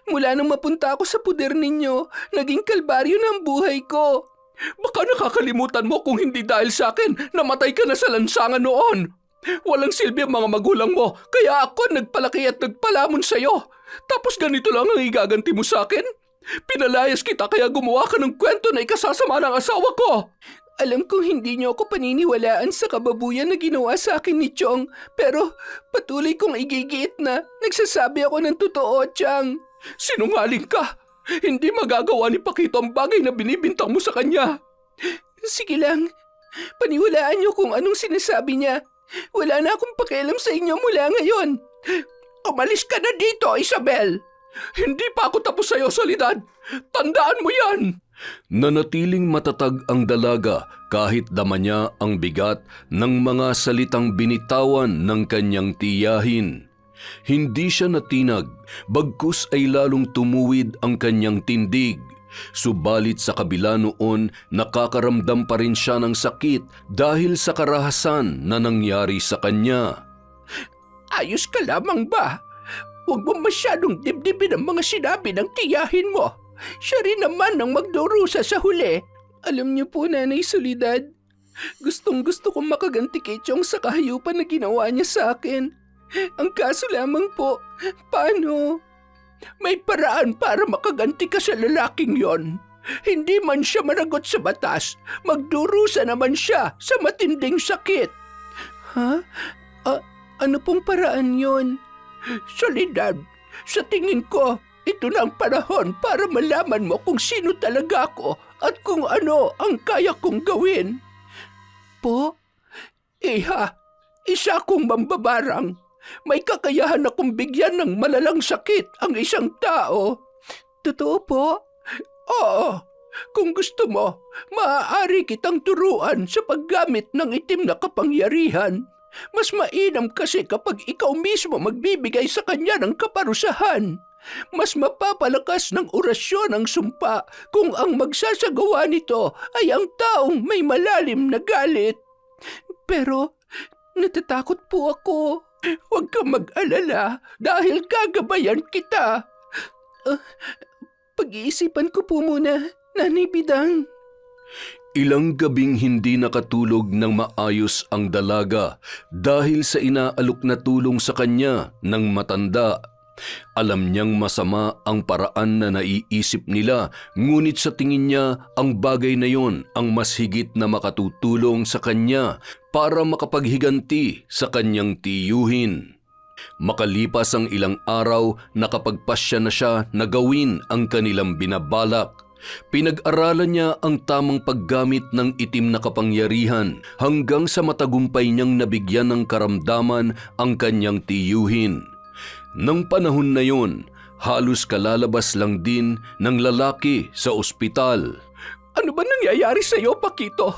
Mula nang mapunta ako sa puder ninyo, naging kalbaryo na ang buhay ko. Baka nakakalimutan mo kung hindi dahil sa akin, namatay ka na sa lansangan noon. Walang silbi ang mga magulang mo, kaya ako nagpalaki at nagpalamon sa'yo. Tapos ganito lang ang igaganti mo sa akin? Pinalayas kita kaya gumawa ka ng kwento na ikasasama ng asawa ko. Alam kong hindi niyo ako paniniwalaan sa kababuyan na ginawa sa akin ni Chong, pero patuloy kong igigiit na nagsasabi ako ng totoo, Chang. Sinungaling ka! Hindi magagawa ni Paquito ang bagay na binibintang mo sa kanya. Sige lang, paniwalaan niyo kung anong sinasabi niya. Wala na akong pakialam sa inyo mula ngayon. Umalis ka na dito, Isabel. Hindi pa ako tapos sa'yo, Soledad. Tandaan mo yan. Nanatiling matatag ang dalaga kahit dama niya ang bigat ng mga salitang binitawan ng kanyang tiyahin. Hindi siya natinag, bagkus ay lalong tumuwid ang kanyang tindig. Subalit sa kabila noon, nakakaramdam pa rin siya ng sakit dahil sa karahasan na nangyari sa kanya. Ayos ka lamang ba? Huwag mo masyadong dibdibin ang mga sinabi ng tiyahin mo. siya rin naman ang magdurusa sa huli. Alam niyo po, Nanay Soledad, gustong-gusto kong makaganti kay Chong sa kahayupan na ginawa niya sa akin. Ang kaso lamang po, paano? May paraan para makaganti ka sa lalaking yon. Hindi man siya managot sa batas, magdurusa naman siya sa matinding sakit. Ha? Ano pong paraan yon? Soledad, sa tingin ko, ito na ang panahon para malaman mo kung sino talaga ako at kung ano ang kaya kong gawin. Po? Iha, isa akong mambabarang. May kakayahan akong bigyan ng malalang sakit ang isang tao. Totoo po? Oo. Kung gusto mo, maaari kitang turuan sa paggamit ng itim na kapangyarihan. Mas mainam kasi kapag ikaw mismo magbibigay sa kanya ng kaparusahan. Mas mapapalakas ng orasyon ang sumpa kung ang magsasagawa nito ay ang taong may malalim na galit. Pero natatakot po ako. Huwag kang mag-alala dahil gagabayan kita. Pag-iisipan ko po muna, Nanay Bidang. Ilang gabing hindi nakatulog ng maayos ang dalaga dahil sa inaalok na tulong sa kanya ng matanda. Alam niyang masama ang paraan na naiisip nila, ngunit sa tingin niya ang bagay na yon ang mas higit na makatutulong sa kanya para makapaghiganti sa kanyang tiyuhin. Makalipas ang ilang araw, nakapagpasya na siya na gawin ang kanilang binabalak. Pinag-aralan niya ang tamang paggamit ng itim na kapangyarihan hanggang sa matagumpay niyang nabigyan ng karamdaman ang kanyang tiyuhin. Nang panahon na yon, halos kalalabas lang din ng lalaki sa ospital. Ano ba nangyayari sa iyo, Pakito?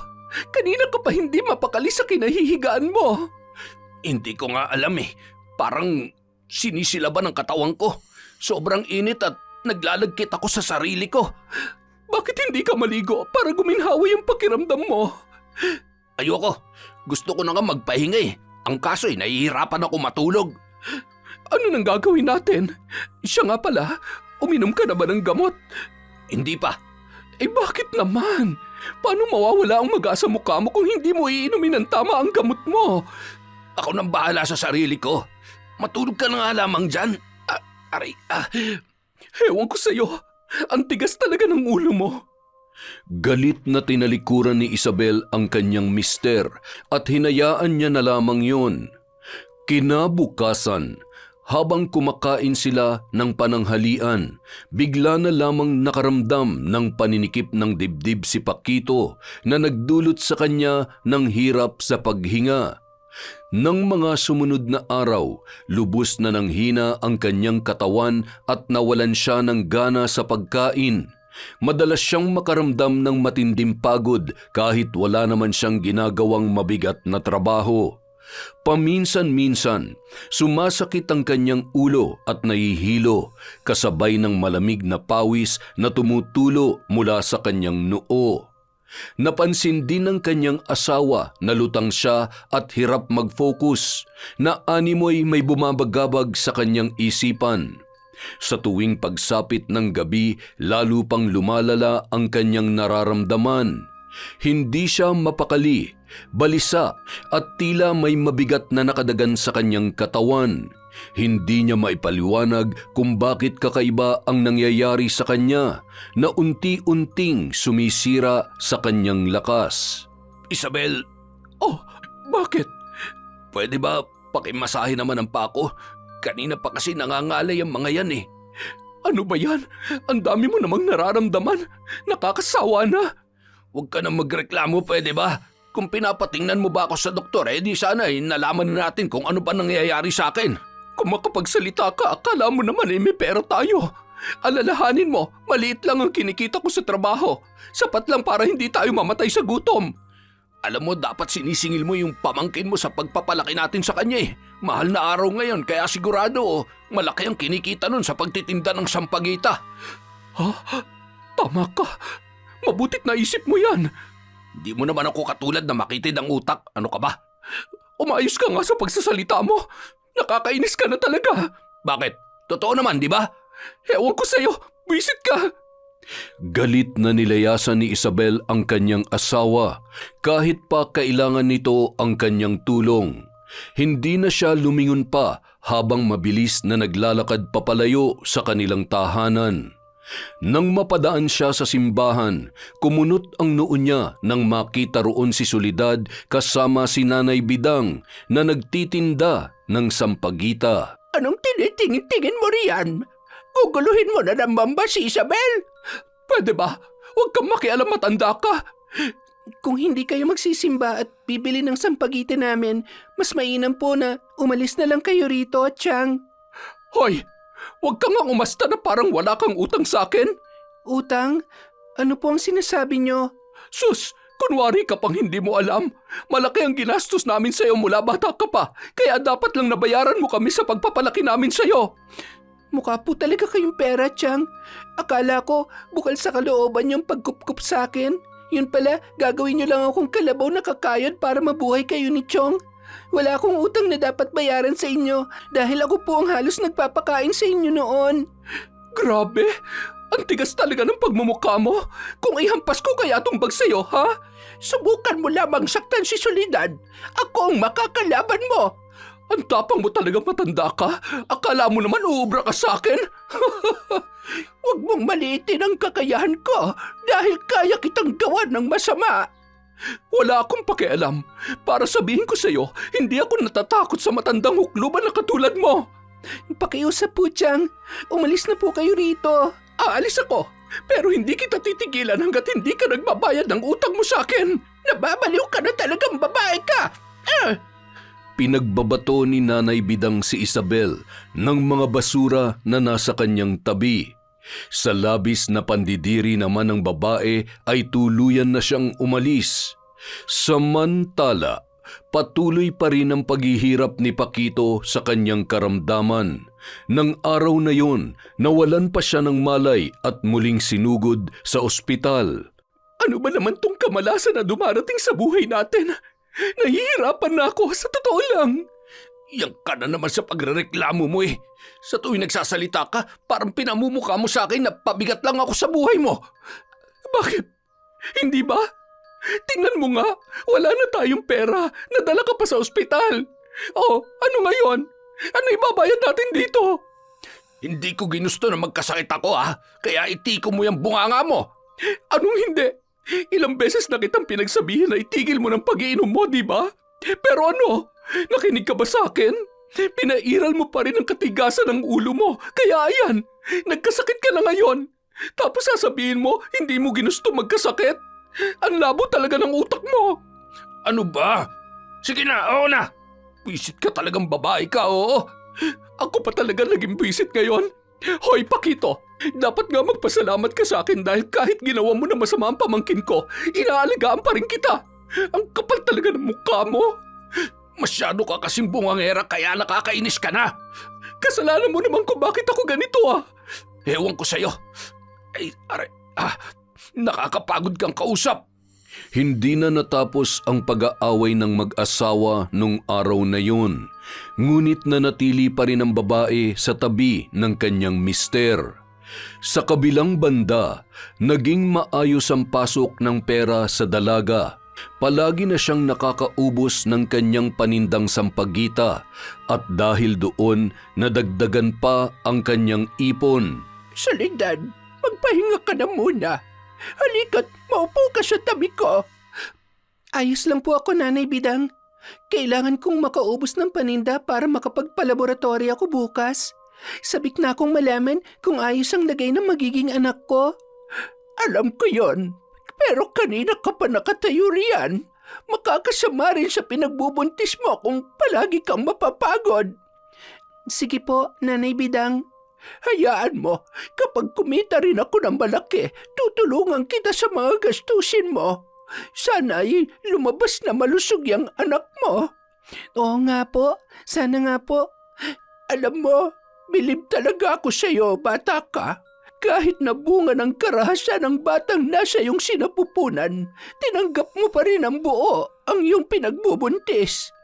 Kanina ka pa hindi mapakali sa kinahihigaan mo. Hindi ko nga alam eh. Parang sinisilaban ang katawan ko. Sobrang init at naglalagkit ako sa sarili ko. Bakit hindi ka maligo para guminhawi ang pakiramdam mo? Ayoko. Gusto ko na nga magpahinga eh. Ang kaso eh, nahihirapan ako matulog. Ano nang gagawin natin? Siya nga pala, uminom ka na ba ng gamot? Hindi pa. Eh bakit naman? Paano mawawala ang maga sa mukha mo kung hindi mo iinumin ng tama ang gamot mo? Ako nang bahala sa sarili ko. Matulog ka na nga lamang dyan. Aray. Ewan ko sa'yo. Ang tigas talaga ng ulo mo. Galit na tinalikuran ni Isabel ang kanyang mister at hinayaan niya na lamang yon. Kinabukasan, habang kumakain sila ng pananghalian, bigla na lamang nakaramdam ng paninikip ng dibdib si Pakito na nagdulot sa kanya ng hirap sa paghinga. Nang mga sumunod na araw, lubos na ng hina ang kanyang katawan at nawalan siya ng gana sa pagkain. Madalas siyang makaramdam ng matinding pagod kahit wala naman siyang ginagawang mabigat na trabaho. Paminsan-minsan, sumasakit ang kanyang ulo at nahihilo kasabay ng malamig na pawis na tumutulo mula sa kanyang noo. Napansin din ng kanyang asawa na lutang siya at hirap mag-focus, na animoy may bumabagabag sa kanyang isipan. Sa tuwing pagsapit ng gabi, lalo pang lumalala ang kanyang nararamdaman. Hindi siya mapakali, balisa at tila may mabigat na nakadagan sa kanyang katawan. Hindi niya maipaliwanag kung bakit kakaiba ang nangyayari sa kanya na unti-unting sumisira sa kanyang lakas. Isabel, Oh, bakit? pwede ba pakimasahe naman ang pako? Kanina pa kasi nangangalay ang mga yan eh. Ano ba yan? Ang dami mo namang nararamdaman. Nakakasawa na. Huwag ka nang magreklamo, pwede ba? Kung pinapatingnan mo ba ako sa doktor, di sana nalaman na natin kung ano ba nangyayari sa akin. Kung makapagsalita ka, akala mo naman may pera tayo. Alalahanin mo, maliit lang ang kinikita ko sa trabaho. Sapat lang para hindi tayo mamatay sa gutom. Alam mo, dapat sinisingil mo yung pamangkin mo sa pagpapalaki natin sa kanya eh. Mahal na araw ngayon, kaya sigurado malaki ang kinikita nun sa pagtitinda ng sampagita. Ha? Tama ka. Mabutit naisip mo yan. Di mo naman ako katulad na makitid ang utak. Ano ka ba? Umayos ka nga sa pagsasalita mo. Nakakainis ka na talaga. Bakit? Totoo naman, di ba? Ewan ko sa'yo. Buisit ka. Galit na nilayasan ni Isabel ang kanyang asawa kahit pa kailangan nito ang kanyang tulong. Hindi na siya lumingon pa habang mabilis na naglalakad papalayo sa kanilang tahanan. Nang mapadaan siya sa simbahan, kumunot ang noo niya nang makita roon si Soledad kasama si Nanay Bidang na nagtitinda ng sampagita. Anong tinitingin-tingin mo riyan? Guguluhin mo na naman ba si Isabel? Pwede ba? Huwag kang makialam, matanda ka. Kung hindi kayo magsisimba at bibili ng sampagita namin, mas mainam po na umalis na lang kayo rito, Chang. Hoy! Huwag kang nga umasta na parang wala kang utang sa akin. Utang? Ano po ang sinasabi nyo? Sus! Kunwari ka pang hindi mo alam. Malaki ang ginastos namin sa'yo mula bata ka pa. Kaya dapat lang nabayaran mo kami sa pagpapalaki namin sa'yo. Mukha po talaga kayong pera, Chang. Akala ko bukal sa kalooban yung pagkupkup sa akin. Yun pala, gagawin nyo lang akong kalabaw na kakayod para mabuhay kayo ni Chong. Wala akong utang na dapat bayaran sa inyo dahil ako po ang halos nagpapakain sa inyo noon. Grabe! Ang tigas talaga ng pagmumukha mo. Kung ihampas ko kaya itong bag sa'yo, ha? Subukan mo lamang saktan si Soledad. Ako ang makakalaban mo. Ang tapang mo talaga, matanda ka. Akala mo naman uubra ka sa akin? Huwag mong maliitin ang kakayahan ko dahil kaya kitang gawan ng masama. Wala akong pakialam. Para sabihin ko sa'yo, hindi ako natatakot sa matandang hukluban na katulad mo. Pakiusap po, Chang. Umalis na po kayo rito. Aalis ako, pero hindi kita titigilan hanggat hindi ka nagbabayad ng utang mo sa akin. Nababaliw ka na talagang babae ka. Pinagbabato ni Nanay Bidang si Isabel ng mga basura na nasa kanyang tabi. Sa labis na pandidiri naman ng babae ay tuluyan na siyang umalis. Samantala, patuloy pa rin ang paghihirap ni Paquito sa kanyang karamdaman. Nang araw na yon, nawalan pa siya ng malay at muling sinugod sa ospital. Ano ba naman tong kamalasan na dumarating sa buhay natin? Nahihirapan na ako, sa totoo lang. Yang ka na naman sa pagrereklamo mo eh. Sa tuwing nagsasalita ka, parang pinamumukha mo sa akin na pabigat lang ako sa buhay mo. Bakit? Hindi ba? Tingnan mo nga, wala na tayong pera. Nadala ka pa sa ospital. Oh, ano ngayon? Ano ibabayad natin dito? Hindi ko ginusto na magkasakit ako kaya itiko mo yung bunganga mo. Anong hindi? Ilang beses na kitang pinagsabihin na itigil mo ng pag-iinom mo, di ba? Pero ano? Nakinig ka ba sa akin? Pinairal mo pa rin ang katigasan ng ulo mo. Kaya ayan, nagkasakit ka na ngayon. Tapos sasabihin mo, hindi mo ginusto magkasakit? Ang labo talaga ng utak mo. Ano ba? Sige na, oo na. Wisit ka talagang babae ka, oo. Ako pa talaga naging buwisit ngayon. Hoy, Paquito, dapat nga magpasalamat ka sa akin dahil kahit ginawa mo na masama ang pamangkin ko, inaalagaan pa rin kita. Ang kapal talaga ng mukha mo. Masyado ka kasing bungangera kaya nakakainis ka na. Kasalanan mo naman kung bakit ako ganito Ewan ko sa'yo. Ay, aray, nakakapagod kang kausap. Hindi na natapos ang pag-aaway ng mag-asawa nung araw na yun. Ngunit nanatili pa rin ang babae sa tabi ng kanyang mister. Sa kabilang banda, naging maayos ang pasok ng pera sa dalaga. Palagi na siyang nakakaubos ng kanyang panindang sampagita at dahil doon nadagdagan pa ang kanyang ipon. Soledad, magpahinga ka na muna. Halika't maupo ka sa tabi ko. Ayos lang po ako, Nanay Bidang. Kailangan kong makaubos ng paninda para makapagpalaboratory ako bukas. Sabik na akong malaman kung ayos ang lagay ng magiging anak ko. Alam ko yon. Pero kanina ka pa nakatayo riyan. Makakasama rin sa pinagbubuntis mo kung palagi kang mapapagod. Sige po, Nanay Bidang. Hayaan mo, kapag kumita rin ako ng malaki, tutulungan kita sa mga gastusin mo. Sana ay lumabas na malusog yung anak mo. Oo nga po, sana nga po. Alam mo, bilib talaga ako sa'yo, bata ka. Kahit nabunga ng karahasan ng batang nasa iyong sinapupunan, tinanggap mo pa rin ang buo ang iyong pinagbubuntis.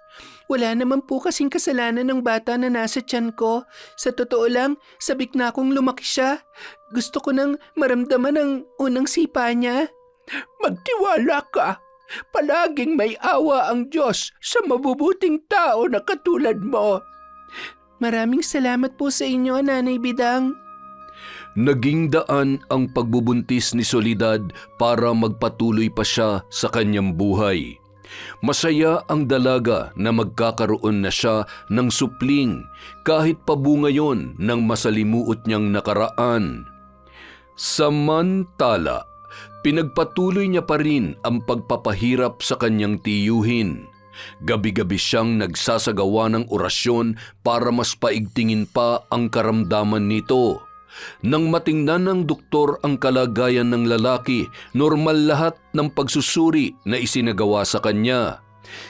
Wala naman po kasing kasalanan ng bata na nasa tiyan ko. Sa totoo lang, sabik na akong lumaki siya. Gusto ko nang maramdaman ang unang sipa niya. Magtiwala ka. Palaging may awa ang Diyos sa mabubuting tao na katulad mo. Maraming salamat po sa inyo, Nanay Bidang. Naging daan ang pagbubuntis ni Soledad para magpatuloy pa siya sa kanyang buhay. Masaya ang dalaga na magkakaroon na siya ng supling kahit pa bunga yon ng masalimuot niyang nakaraan. Samantala, pinagpatuloy niya pa rin ang pagpapahirap sa kanyang tiyuhin. Gabi-gabi siyang nagsasagawa ng orasyon para mas paigtingin pa ang karamdaman nito. Nang matingnan ng doktor ang kalagayan ng lalaki, normal lahat ng pagsusuri na isinagawa sa kanya.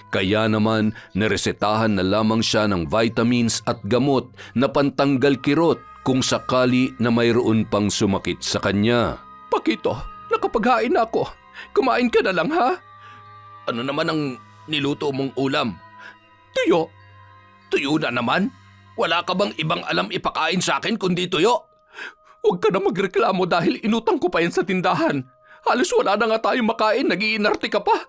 Kaya naman, naresetahan na lamang siya ng vitamins at gamot na pantanggal kirot kung sakali na mayroon pang sumakit sa kanya. Pakito, nakapaghain na ako. Kumain ka na lang, ha? Ano naman ang niluto mong ulam? Tuyo. Tuyo na naman? Wala ka bang ibang alam ipakain sa akin kundi tuyo? Huwag ka na magreklamo dahil inutang ko pa yan sa tindahan. Halos wala na nga tayong makain, nag-iinarte ka pa.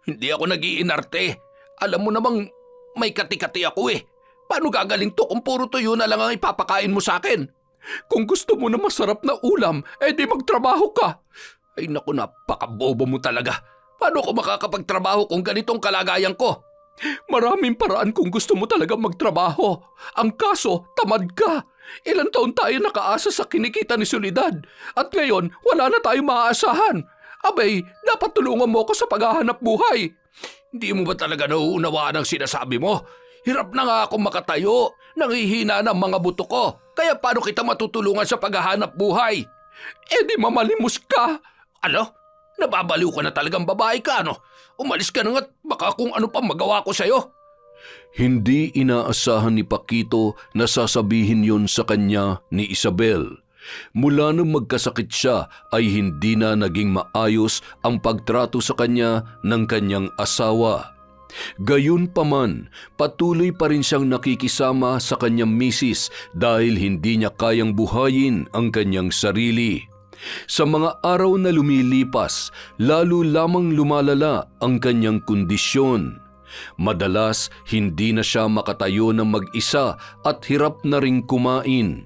Hindi ako nag-iinarte. Alam mo namang may kati-kati ako eh. Paano gagaling to kung puro tuyo na lang ang ipapakain mo sa akin? Kung gusto mo na masarap na ulam, di magtrabaho ka. Ay naku, napakabobo mo talaga. Paano ko makakapagtrabaho kung ganitong kalagayan ko? Maraming paraan kung gusto mo talaga magtrabaho. Ang kaso, tamad ka. Ilang taon tayo nakaasa sa kinikita ni Soledad. At ngayon, wala na tayong maaasahan. Abay, dapat tulungan mo ako sa paghahanap buhay. Hindi mo ba talaga nauunawaan ang sinasabi mo? Hirap na nga akong makatayo. Nangihina ng mga buto ko. Kaya paano kita matutulungan sa paghahanap buhay? Di mamalimos ka. Ano? Nababaliw ka na talagang babae ka, ano? Umalis ka na nga't baka kung ano pa magawa ko sa'yo. Hindi inaasahan ni Paquito na sasabihin yon sa kanya ni Isabel. Mula nung magkasakit siya ay hindi na naging maayos ang pagtrato sa kanya ng kanyang asawa. Gayunpaman, patuloy pa rin siyang nakikisama sa kanyang misis dahil hindi niya kayang buhayin ang kanyang sarili. Sa mga araw na lumilipas, lalo lamang lumalala ang kanyang kondisyon. Madalas, hindi na siya makatayo ng mag-isa at hirap na ring kumain.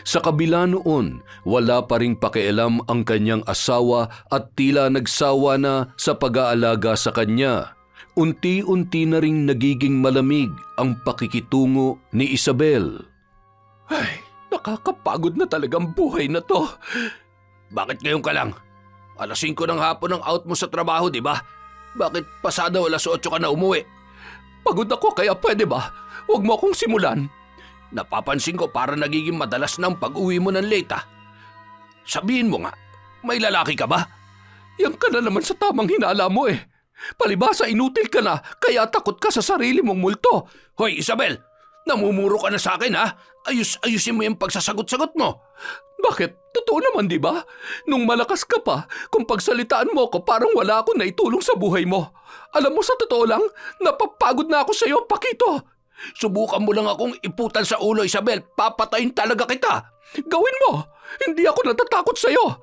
Sa kabila noon, wala pa ring pakialam ang kanyang asawa at tila nagsawa na sa pag-aalaga sa kanya. Unti-unti na ring nagiging malamig ang pakikitungo ni Isabel. Ay, nakakapagod na talagang buhay na to. Bakit ngayon ka lang? Alas 5 ng hapon ang out mo sa trabaho, di ba? Bakit pasado alas 8 ka na umuwi? Pagod ako kaya pwede ba? Huwag mo akong simulan. Napapansin ko para nagiging madalas na ang pag-uwi mo ng late ah. Sabihin mo nga, may lalaki ka ba? Yan ka na naman sa tamang hinala mo eh. Palibasa inutil ka na kaya takot ka sa sarili mong multo. Hoy Isabel, namumuro ka na sa akin ha? Ayusin mo yung pagsasagot-sagot mo. Bakit? Totoo naman di ba? Nung malakas ka pa, kung pagsalitaan mo ako parang wala akong naitulong sa buhay mo. Alam mo sa totoo lang, napapagod na ako sa iyo, Paquito. Subukan mo lang akong iputan sa ulo, Isabel. Papatayin talaga kita. Gawin mo! Hindi ako natatakot sa iyo.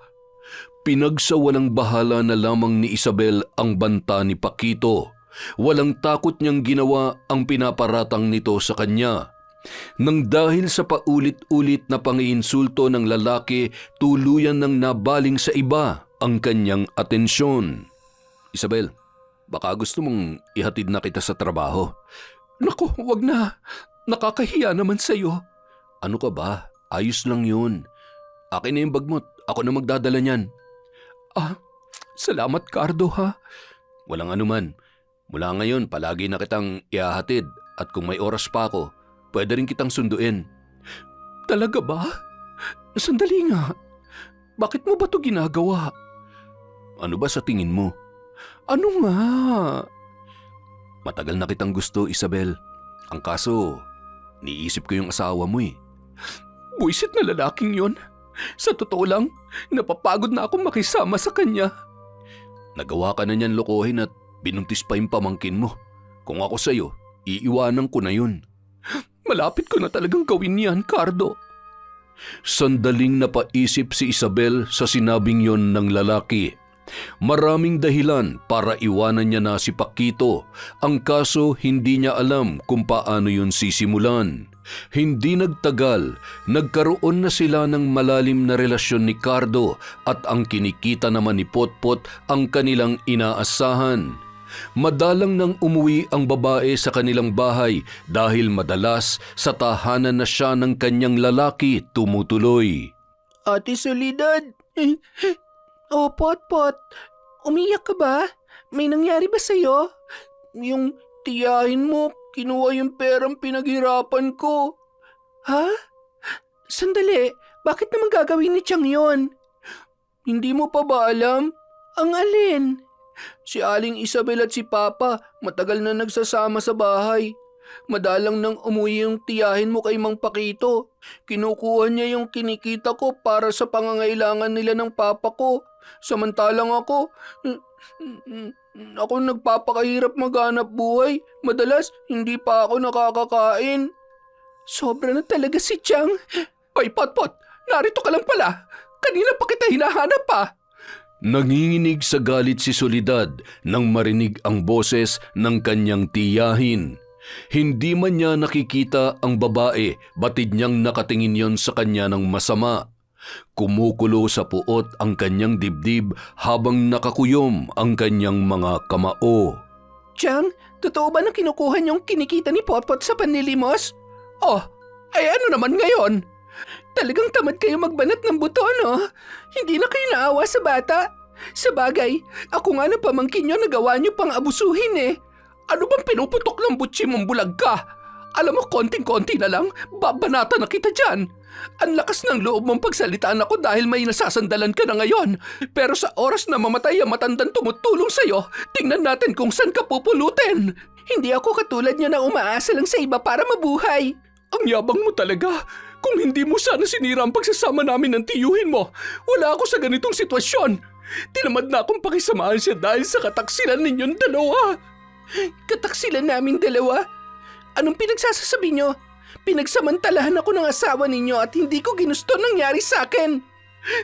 Pinagsawalang bahala na lamang ni Isabel ang banta ni Paquito. Walang takot niyang ginawa ang pinaparatang nito sa kanya. Nang dahil sa paulit-ulit na pangiinsulto ng lalaki, tuluyan nang nabaling sa iba ang kanyang atensyon. Isabel, baka gusto mong ihatid na kita sa trabaho. Naku, wag na. Nakakahiya naman sa iyo. Ano ka ba? Ayos lang yun. Akin na yung bag mo, ako na magdadala niyan. Salamat Cardo ha. Walang anuman. Mula ngayon, palagi na kitang ihahatid at kung may oras pa ako, pwede rin kitang sunduin. Talaga ba? Sandali nga. Bakit mo ba ito ginagawa? Ano ba sa tingin mo? Ano nga? Matagal na kitang gusto, Isabel. Ang kaso, niisip ko yung asawa mo eh. Buisit na lalaking yon. Sa totoo lang, napapagod na akong makisama sa kanya. Nagawa ka na niyan lokohin at binuntis pa yung pamangkin mo. Kung ako sa'yo, iiwanan ko na yun. Malapit ko na talagang gawin yan, Cardo. Sandaling napaisip si Isabel sa sinabing yon ng lalaki. Maraming dahilan para iwanan niya na si Paquito. Ang kaso hindi niya alam kung paano yun sisimulan. Hindi nagtagal, nagkaroon na sila ng malalim na relasyon ni Cardo at ang kinikita naman ni Potpot ang kanilang inaasahan. Madalang nang umuwi ang babae sa kanilang bahay dahil madalas sa tahanan na siya ng kanyang lalaki tumutuloy. Ate Soledad! Oh, Potpot, umiyak ka ba? May nangyari ba sa'yo? Yung tiyahin mo, kinuha yung perang pinaghirapan ko. Ha? Sandali, bakit naman gagawin ni Chang yon? Hindi mo pa ba alam? Ang alin? Si Aling Isabel at si Papa matagal na nagsasama sa bahay. Madalang nang umuwi yung tiyahin mo kay Mang Paquito. Kinukuha niya yung kinikita ko para sa pangangailangan nila ng papa ko. Samantalang ako nagpapakahirap maghanap buhay. Madalas, hindi pa ako nakakakain. Sobra na talaga si Chang. Hoy, Potpot, narito ka lang pala. Kanina pa kita hinahanap pa. Nanginginig sa galit si Soledad nang marinig ang boses ng kanyang tiyahin. Hindi man niya nakikita ang babae, batid niyang nakatingin yon sa kanya ng masama. Kumukulo sa puot ang kanyang dibdib habang nakakuyom ang kanyang mga kamao. Chang, totoo ba na kinukuha niyong kinikita ni Potpot sa panlilimos? Oh, ay ano naman ngayon? Talagang tamad kayo magbanat ng buto, no? Hindi na kayo naawa sa bata. Sa bagay, ako nga na pamangkin niyo nagawa niyo pang abusuhin eh. Ano bang pinuputok ng butsi mong bulag ka? Alam mo, konting-konti na lang, babanata na kita dyan. Ang lakas ng loob mong pagsalitaan ako dahil may nasasandalan ka na ngayon. Pero sa oras na mamatay ang matandang tumutulong sa'yo, tingnan natin kung saan ka pupulutin. Hindi ako katulad niya na umaasa lang sa iba para mabuhay. Ang yabang mo talaga. Kung hindi mo sana sinira ang pagsasama namin ng tiyuhin mo, wala ako sa ganitong sitwasyon. Tinamad na akong pakisamahan siya dahil sa kataksilan ninyong dalawa. Kataksilan namin dalawa? Anong pinagsasasabi nyo? Pinagsamantalahan ako ng asawa ninyo at hindi ko ginusto nangyari sa akin.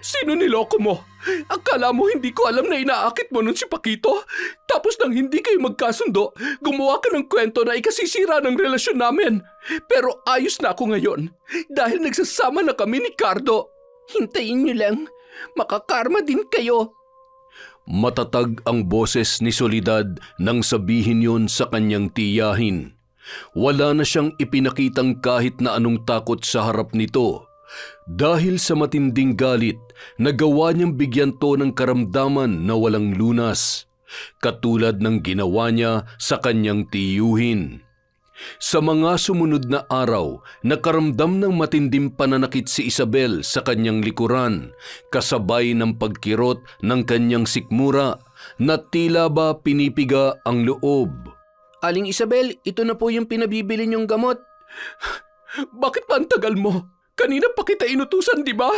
Sino niloko mo? Akala mo hindi ko alam na inaakit mo nun si Paquito? Tapos nang hindi kayo magkasundo, gumawa ka ng kwento na ikasisira ng relasyon namin. Pero ayos na ako ngayon dahil nagsasama na kami ni Cardo. Hintayin niyo lang, makakarma din kayo. Matatag ang boses ni Soledad nang sabihin yon sa kanyang tiyahin. Wala na siyang ipinakitang kahit na anong takot sa harap nito. Dahil sa matinding galit, nagawa niyang bigyan to ng karamdaman na walang lunas, katulad ng ginawa niya sa kanyang tiyuhin. Sa mga sumunod na araw, nakaramdam ng matinding pananakit si Isabel sa kanyang likuran, kasabay ng pagkirot ng kanyang sikmura na tila ba pinipiga ang loob. Aling Isabel, ito na po yung pinabibili niyong gamot. Bakit pa ang tagal mo? Kanina pa kita inutusan, di ba?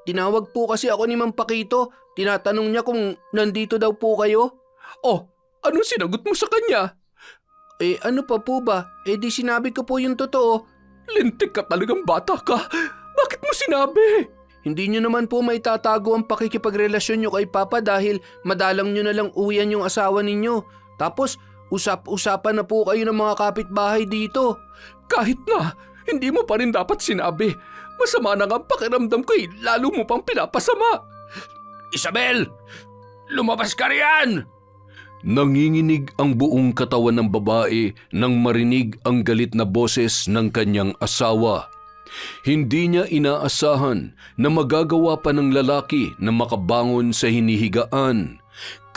Tinawag po kasi ako ni Mang Paquito. Tinatanong niya kung nandito daw po kayo. Oh, anong sinagot mo sa kanya? Ano pa po ba? Di sinabi ko po yung totoo. Lintik ka talagang bata ka. Bakit mo sinabi? Hindi niyo naman po may tatago ang pakikipagrelasyon niyo kay Papa dahil madalang niyo na lang uwian yung asawa ninyo. Tapos, usap-usapan na po kayo ng mga kapitbahay dito. Kahit na, hindi mo pa rin dapat sinabi. Masama na nga ang pakiramdam ko lalo mo pang pinapasama. Isabel! Lumabas ka riyan! Nanginginig ang buong katawan ng babae nang marinig ang galit na boses ng kanyang asawa. Hindi niya inaasahan na magagawa pa ng lalaki na makabangon sa hinihigaan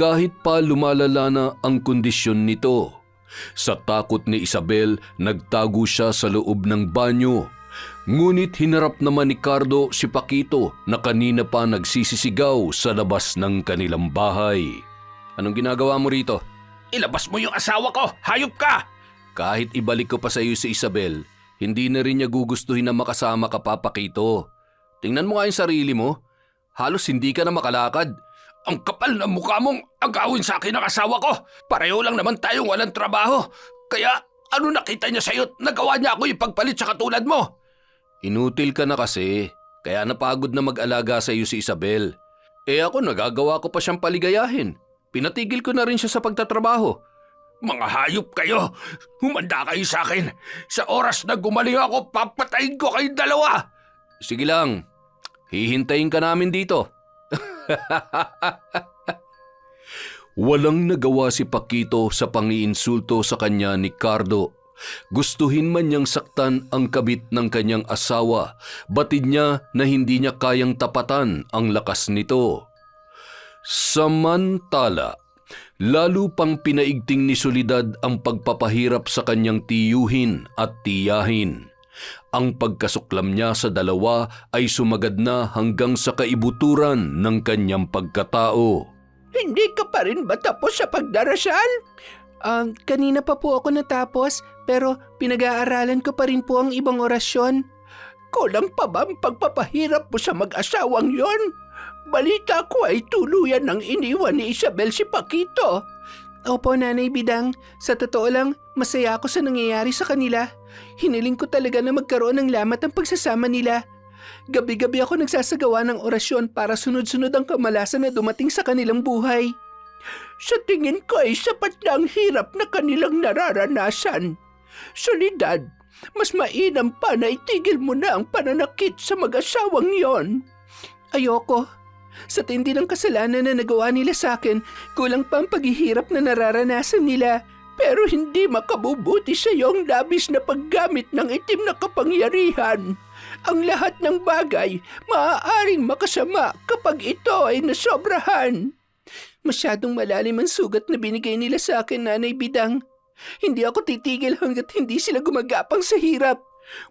kahit pa lumalala na ang kondisyon nito. Sa takot ni Isabel, nagtago siya sa loob ng banyo. Ngunit hinarap naman ni Cardo si Paquito na kanina pa nagsisisigaw sa labas ng kanilang bahay. Anong ginagawa mo rito? Ilabas mo yung asawa ko! Hayop ka! Kahit ibalik ko pa sa iyo si Isabel, hindi na rin niya gugustuhin na makasama ka pa, Paquito. Tingnan mo nga yung sarili mo. Halos hindi ka na makalakad. Ang kapal na mukha mong agawin sa akin ang asawa ko. Pareho lang naman tayong walang trabaho. Kaya ano nakita niya sa'yo at nagawa niya ako ipagpalit sa katulad mo? Inutil ka na kasi. Kaya napagod na mag-alaga sa iyo si Isabel. Ako nagagawa ko pa siyang paligayahin. Pinatigil ko na rin siya sa pagtatrabaho. Mga hayop kayo! Humanda kayo sa akin! Sa oras na gumaling ako, papatayin ko kayong dalawa! Sige lang, hihintayin ka namin dito. Walang nagawa si Paquito sa pangiinsulto sa kanya ni Cardo. Gustuhin man niyang saktan ang kabit ng kanyang asawa, batid niya na hindi niya kayang tapatan ang lakas nito. Samantala, lalo pang pinaigting ni Soledad ang pagpapahirap sa kanyang tiyuhin at tiyahin. Ang pagkasuklam niya sa dalawa ay sumagad na hanggang sa kaibuturan ng kanyang pagkatao. Hindi ka pa rin ba tapos sa pagdarasal? Kanina pa po ako natapos, pero pinag-aaralan ko pa rin po ang ibang orasyon. Kulang pa ba ang pagpapahirap mo sa mag-asawang yon? Balita ko ay tuluyan ng iniwan ni Isabel si Paquito. Opo, Nanay Bidang. Sa totoo lang, masaya ako sa nangyayari sa kanila. Hiniling ko talaga na magkaroon ng lamat ang pagsasama nila. Gabi-gabi ako nagsasagawa ng orasyon para sunod-sunod ang kamalasan na dumating sa kanilang buhay. Sa tingin ko ay sapat na ang hirap na kanilang nararanasan. Soledad, mas mainam pa na itigil mo na ang pananakit sa mag-asawang yon. Ayoko. Sa tindi ng kasalanan na nagawa nila sa akin, kulang pa ang paghihirap na nararanasan nila. Pero hindi makabubuti sa iyong labis na paggamit ng itim na kapangyarihan. Ang lahat ng bagay maaaring makasama kapag ito ay nasobrahan. Masyadong malalim ang sugat na binigay nila sa akin, Nanay Bidang. Hindi ako titigil hanggat hindi sila gumagapang sa hirap.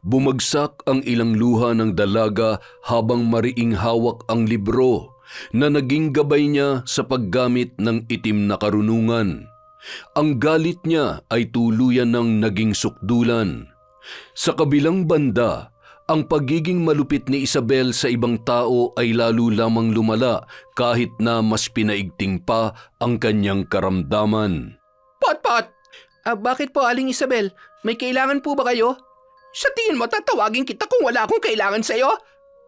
Bumagsak ang ilang luha ng dalaga habang mariing hawak ang libro na naging gabay niya sa paggamit ng itim na karunungan. Ang galit niya ay tuluyan ng naging sukdulan. Sa kabilang banda, ang pagiging malupit ni Isabel sa ibang tao ay lalo lamang lumala kahit na mas pinaigting pa ang kanyang karamdaman. Pot! Bakit po, Aling Isabel? May kailangan po ba kayo? Sa tingin mo tatawagin kita kung wala akong kailangan sa'yo?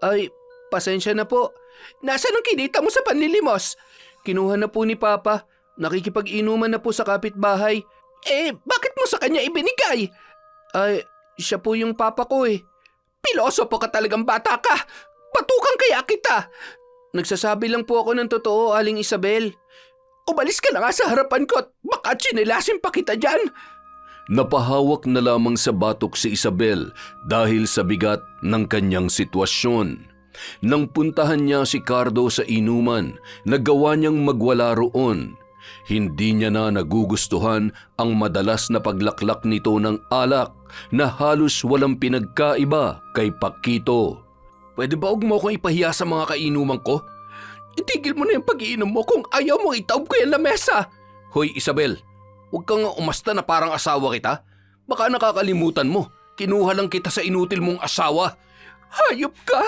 Ay, pasensya na po. Nasaan ang kinita mo sa panlilimos? Kinuha na po ni Papa. Nakikipag-inuman na po sa kapitbahay. Bakit mo sa kanya ibinigay? Ay, siya po yung papa ko eh. Pilosopo ka talagang bata ka! Patukan kaya kita! Nagsasabi lang po ako ng totoo, Aling Isabel. Umalis ka na nga sa harapan ko at baka tsinelasing pa kita dyan. Napahawak na lamang sa batok si Isabel dahil sa bigat ng kanyang sitwasyon. Nang puntahan niya si Cardo sa inuman, nagawa niyang magwala roon. Hindi niya na nagugustuhan ang madalas na paglaklak nito ng alak na halos walang pinagkaiba kay Paquito. Pwede ba huwag mo akong ipahiya sa mga kainuman ko? Itigil mo na yung pag-iinom mo kung ayaw mo itaob ko yan na mesa. Hoy Isabel, huwag kang umasta na parang asawa kita. Baka nakakalimutan mo, kinuha lang kita sa inutil mong asawa. Hayop ka!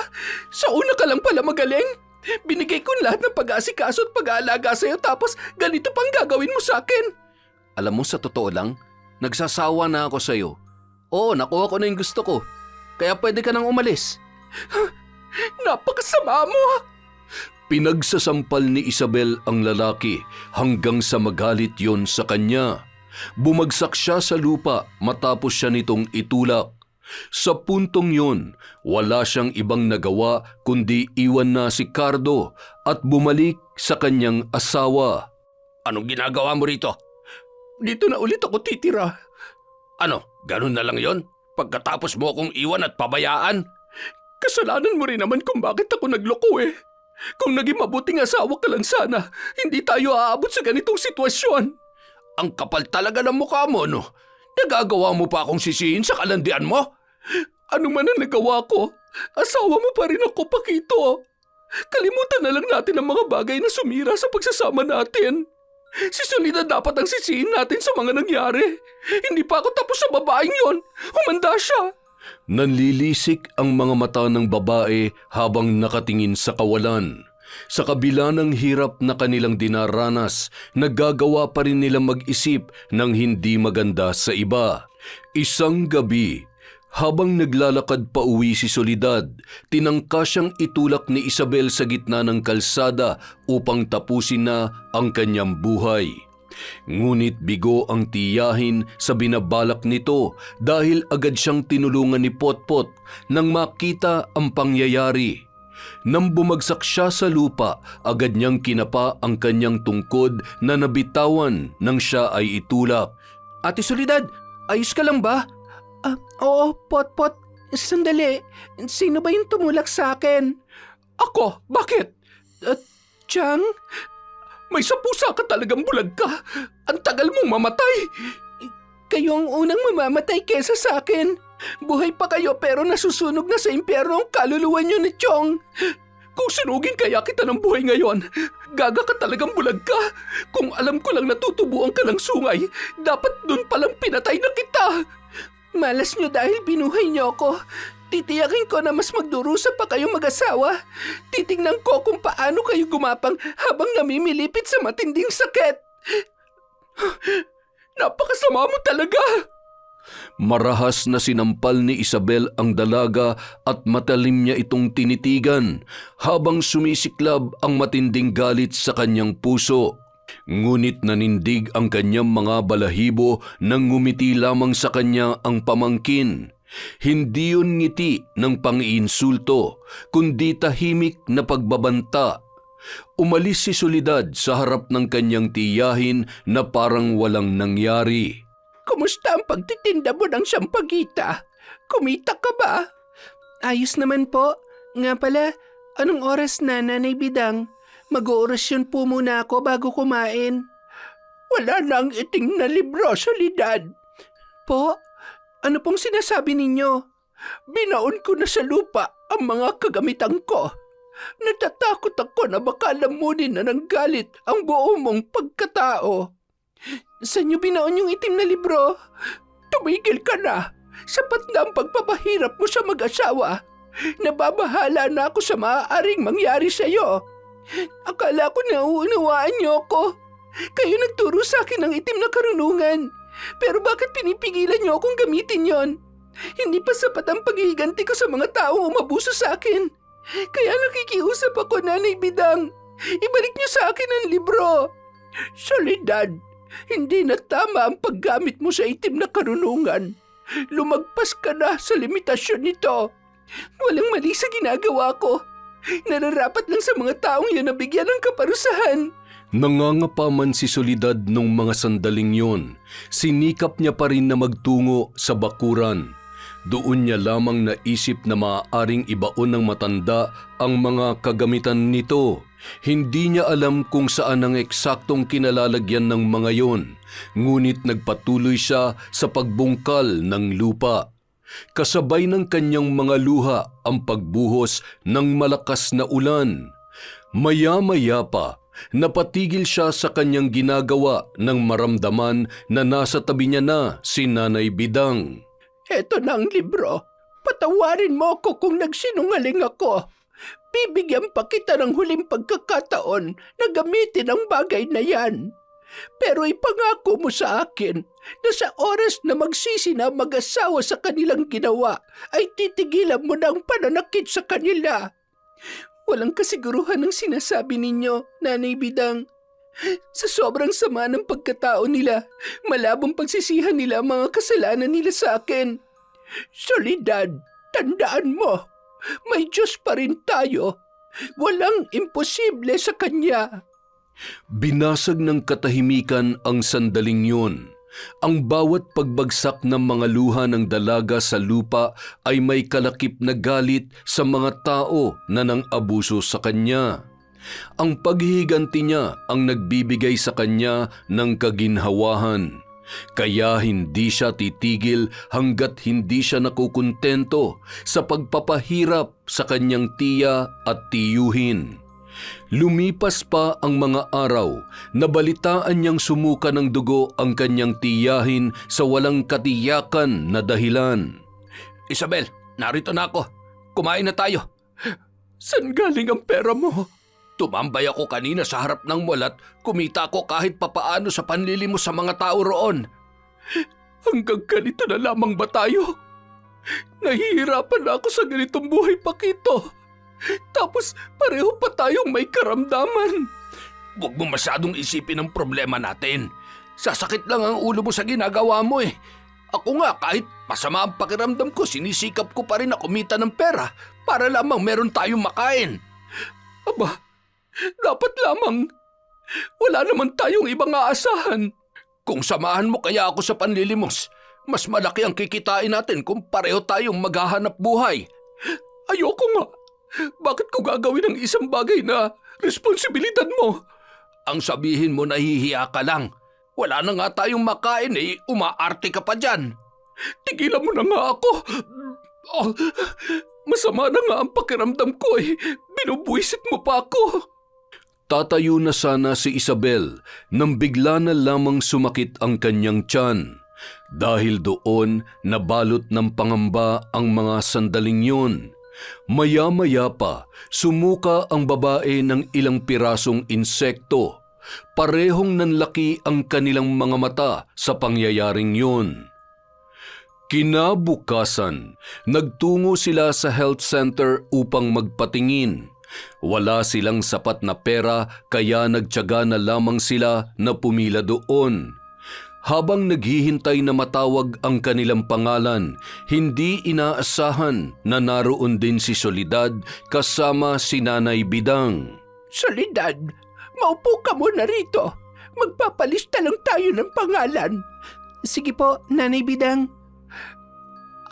Sa una ka lang pala magaling. Binigay ko lahat ng pag-aasikaso at pag-aalaga sa'yo tapos ganito pang gagawin mo sa akin. Alam mo, sa totoo lang, nagsasawa na ako sa'yo. Oo, nakuha ko na yung gusto ko. Kaya pwede ka nang umalis. Napakasama mo! Pinagsasampal ni Isabel ang lalaki hanggang sa magalit yon sa kanya. Bumagsak siya sa lupa matapos siya nitong itulak. Sa puntong yun, wala siyang ibang nagawa kundi iwan na si Cardo at bumalik sa kanyang asawa. Anong ginagawa mo rito? Dito na ulit ako titira. Ano, ganun na lang yon? Pagkatapos mo akong iwan at pabayaan? Kasalanan mo rin naman kung bakit ako nagloko eh. Kung naging mabuting asawa ka lang sana, hindi tayo aabot sa ganitong sitwasyon. Ang kapal talaga ng mukha mo, no? Nagagawa mo pa akong sisihin sa kalandian mo? Ano man ang nagawa ko, asawa mo pa rin ako, Paquito. Kalimutan na lang natin ang mga bagay na sumira sa pagsasama natin. Si Soledad dapat ang sisihin natin sa mga nangyari. Hindi pa ako tapos sa babaeng yon. Humanda siya. Nanlilisik ang mga mata ng babae habang nakatingin sa kawalan. Sa kabila ng hirap na kanilang dinaranas, nagagawa pa rin nilang mag-isip ng hindi maganda sa iba. Isang gabi, Habang naglalakad pa uwi si Soledad, tinangka siyang itulak ni Isabel sa gitna ng kalsada upang tapusin na ang kanyang buhay. Ngunit bigo ang tiyahin sa binabalak nito dahil agad siyang tinulungan ni Potpot nang makita ang pangyayari. Nang bumagsak siya sa lupa, agad niyang kinapa ang kanyang tungkod na nabitawan nang siya ay itulak. Ate Soledad, ayos ka lang ba? Oo, Potpot. Sandali, sino ba yung tumulak sa akin? Ako? Bakit? Chang? May sapusa ka talagang bulag ka. Ang tagal mong mamatay. Kayo ang unang mamamatay kesa sa akin. Buhay pa kayo pero nasusunog na sa impyerno ang kaluluwa niyo ni Chong. Kung sunugin kaya kita ng buhay ngayon, gaga ka talagang bulag ka. Kung alam ko lang natutubuan ka ng sungay, dapat dun palang pinatay na kita. Malas niyo dahil binuhay niyo ako. Titiyakin ko na mas magdurusa pa kayo mag-asawa. Titingnan ko kung paano kayo gumapang habang namimilipit sa matinding sakit. Napakasama mo talaga! Marahas na sinampal ni Isabel ang dalaga at matalim niya itong tinitigan habang sumisiklab ang matinding galit sa kanyang puso. Ngunit nanindig ang kanyang mga balahibo nang ngumiti lamang sa kanya ang pamangkin. Hindi yun ngiti ng pang-iinsulto, kundi tahimik na pagbabanta. Umalis si Soledad sa harap ng kanyang tiyahin na parang walang nangyari. Kumusta ang pagtitinda mo ng sampagita? Kumita ka ba? Ayos naman po. Nga pala, anong oras na, Nanay Bidang? Mag-oorasyon po muna ako bago kumain. Wala nang iting na libro, Soledad. Po? Ano pong sinasabi ninyo? Binaon ko na sa lupa ang mga kagamitan ko. Natatakot ako na baka lamunin na ng galit ang buo mong pagkatao. Saan niyo binaon yung itim na libro? Tumigil ka na. Sapat na ang pagpapahirap mo sa mag-asawa. Nababahala na ako sa maaaring mangyari sa iyo. Akala ko nauunawaan niyo ako. Kayo nagturo sa akin ng itim na karunungan. Pero bakit pinipigilan niyo akong gamitin yon? Hindi pa sapat ang paghihiganti ko sa mga taong umabuso sa akin. Kaya nakikiusap ako, Nanay Bidang. Ibalik niyo sa akin ang libro. Soledad, hindi na tama ang paggamit mo sa itim na karunungan. Lumagpas ka na sa limitasyon nito. Walang mali sa ginagawa ko. Nararapat lang sa mga taong yun na bigyan ng kaparusahan. Nangangapa man si Soledad nung mga sandaling yon, sinikap niya pa rin na magtungo sa bakuran. Doon niya lamang naisip na maaaring ibaon ng matanda ang mga kagamitan nito. Hindi niya alam kung saan ang eksaktong kinalalagyan ng mga yon, ngunit nagpatuloy siya sa pagbungkal ng lupa. Kasabay ng kanyang mga luha ang pagbuhos ng malakas na ulan. Maya-maya pa, napatigil siya sa kanyang ginagawa nang maramdaman na nasa tabi niya na si Nanay Bidang. Eto na ang libro. Patawarin mo ako kung nagsinungaling ako. Bibigyan pa kita ng huling pagkakataon na gamitin ang bagay na yan. Pero ipangako mo sa akin na sa oras na magsisi na mag-asawa sa kanilang ginawa ay titigilan mo ng pananakit sa kanila. Walang kasiguruhan ng sinasabi ninyo, Nanay Bidang. Sa sobrang sama ng pagkatao nila, malabong pagsisihan nila ang mga kasalanan nila sa akin. Soledad, tandaan mo, may Diyos pa rin tayo. Walang imposible sa Kanya. Binasag ng katahimikan ang sandaling yun. Ang bawat pagbagsak ng mga luha ng dalaga sa lupa ay may kalakip na galit sa mga tao na nang-abuso sa kanya. Ang paghihiganti niya ang nagbibigay sa kanya ng kaginhawahan. Kaya hindi siya titigil hanggat hindi siya nakukontento sa pagpapahirap sa kanyang tiya at tiyuhin. Lumipas pa ang mga araw, nabalitaan niyang sumuka ng dugo ang kanyang tiyahin sa walang katiyakan na dahilan. Isabel, narito na ako. Kumain na tayo. Saan galing ang pera mo? Tumambay ako kanina sa harap ng mall at kumita ako kahit papaano sa panlilimos sa mga tao roon. Hanggang ganito na lamang ba tayo? Nahihirapan na ako sa ganitong buhay, Pakito. Tapos pareho pa tayong may karamdaman. Huwag mo masyadong isipin ang problema natin. Sasakit lang ang ulo mo sa ginagawa mo eh. Ako nga kahit masama ang pakiramdam ko, sinisikap ko pa rin na kumita ng pera para lamang meron tayong makain. Aba, dapat lamang. Wala naman tayong ibang aasahan. Kung samahan mo kaya ako sa panlilimos, mas malaki ang kikitain natin kung pareho tayong maghahanap buhay. Ayoko nga. Bakit ko gagawin ang isang bagay na responsibilidad mo? Ang sabihin mo nahihiya ka lang. Wala na nga tayong makain eh, umaarte ka pa dyan. Tigilan mo na nga ako. Oh, masama na nga ang pakiramdam ko eh. Binubuisit mo pa ako. Tatayo na sana si Isabel nang bigla na lamang sumakit ang kanyang tiyan. Dahil doon nabalot ng pangamba ang mga sandaling yun. Maya-maya pa, sumuka ang babae ng ilang pirasong insekto. Parehong nanlaki ang kanilang mga mata sa pangyayaring yun. Kinabukasan, nagtungo sila sa health center upang magpatingin. Wala silang sapat na pera kaya nagtiyaga na lamang sila na pumila doon. Habang naghihintay na matawag ang kanilang pangalan, hindi inaasahan na naroon din si Soledad kasama si Nanay Bidang. Soledad, maupo ka muna rito. Magpapalista lang tayo ng pangalan. Sige po, Nanay Bidang.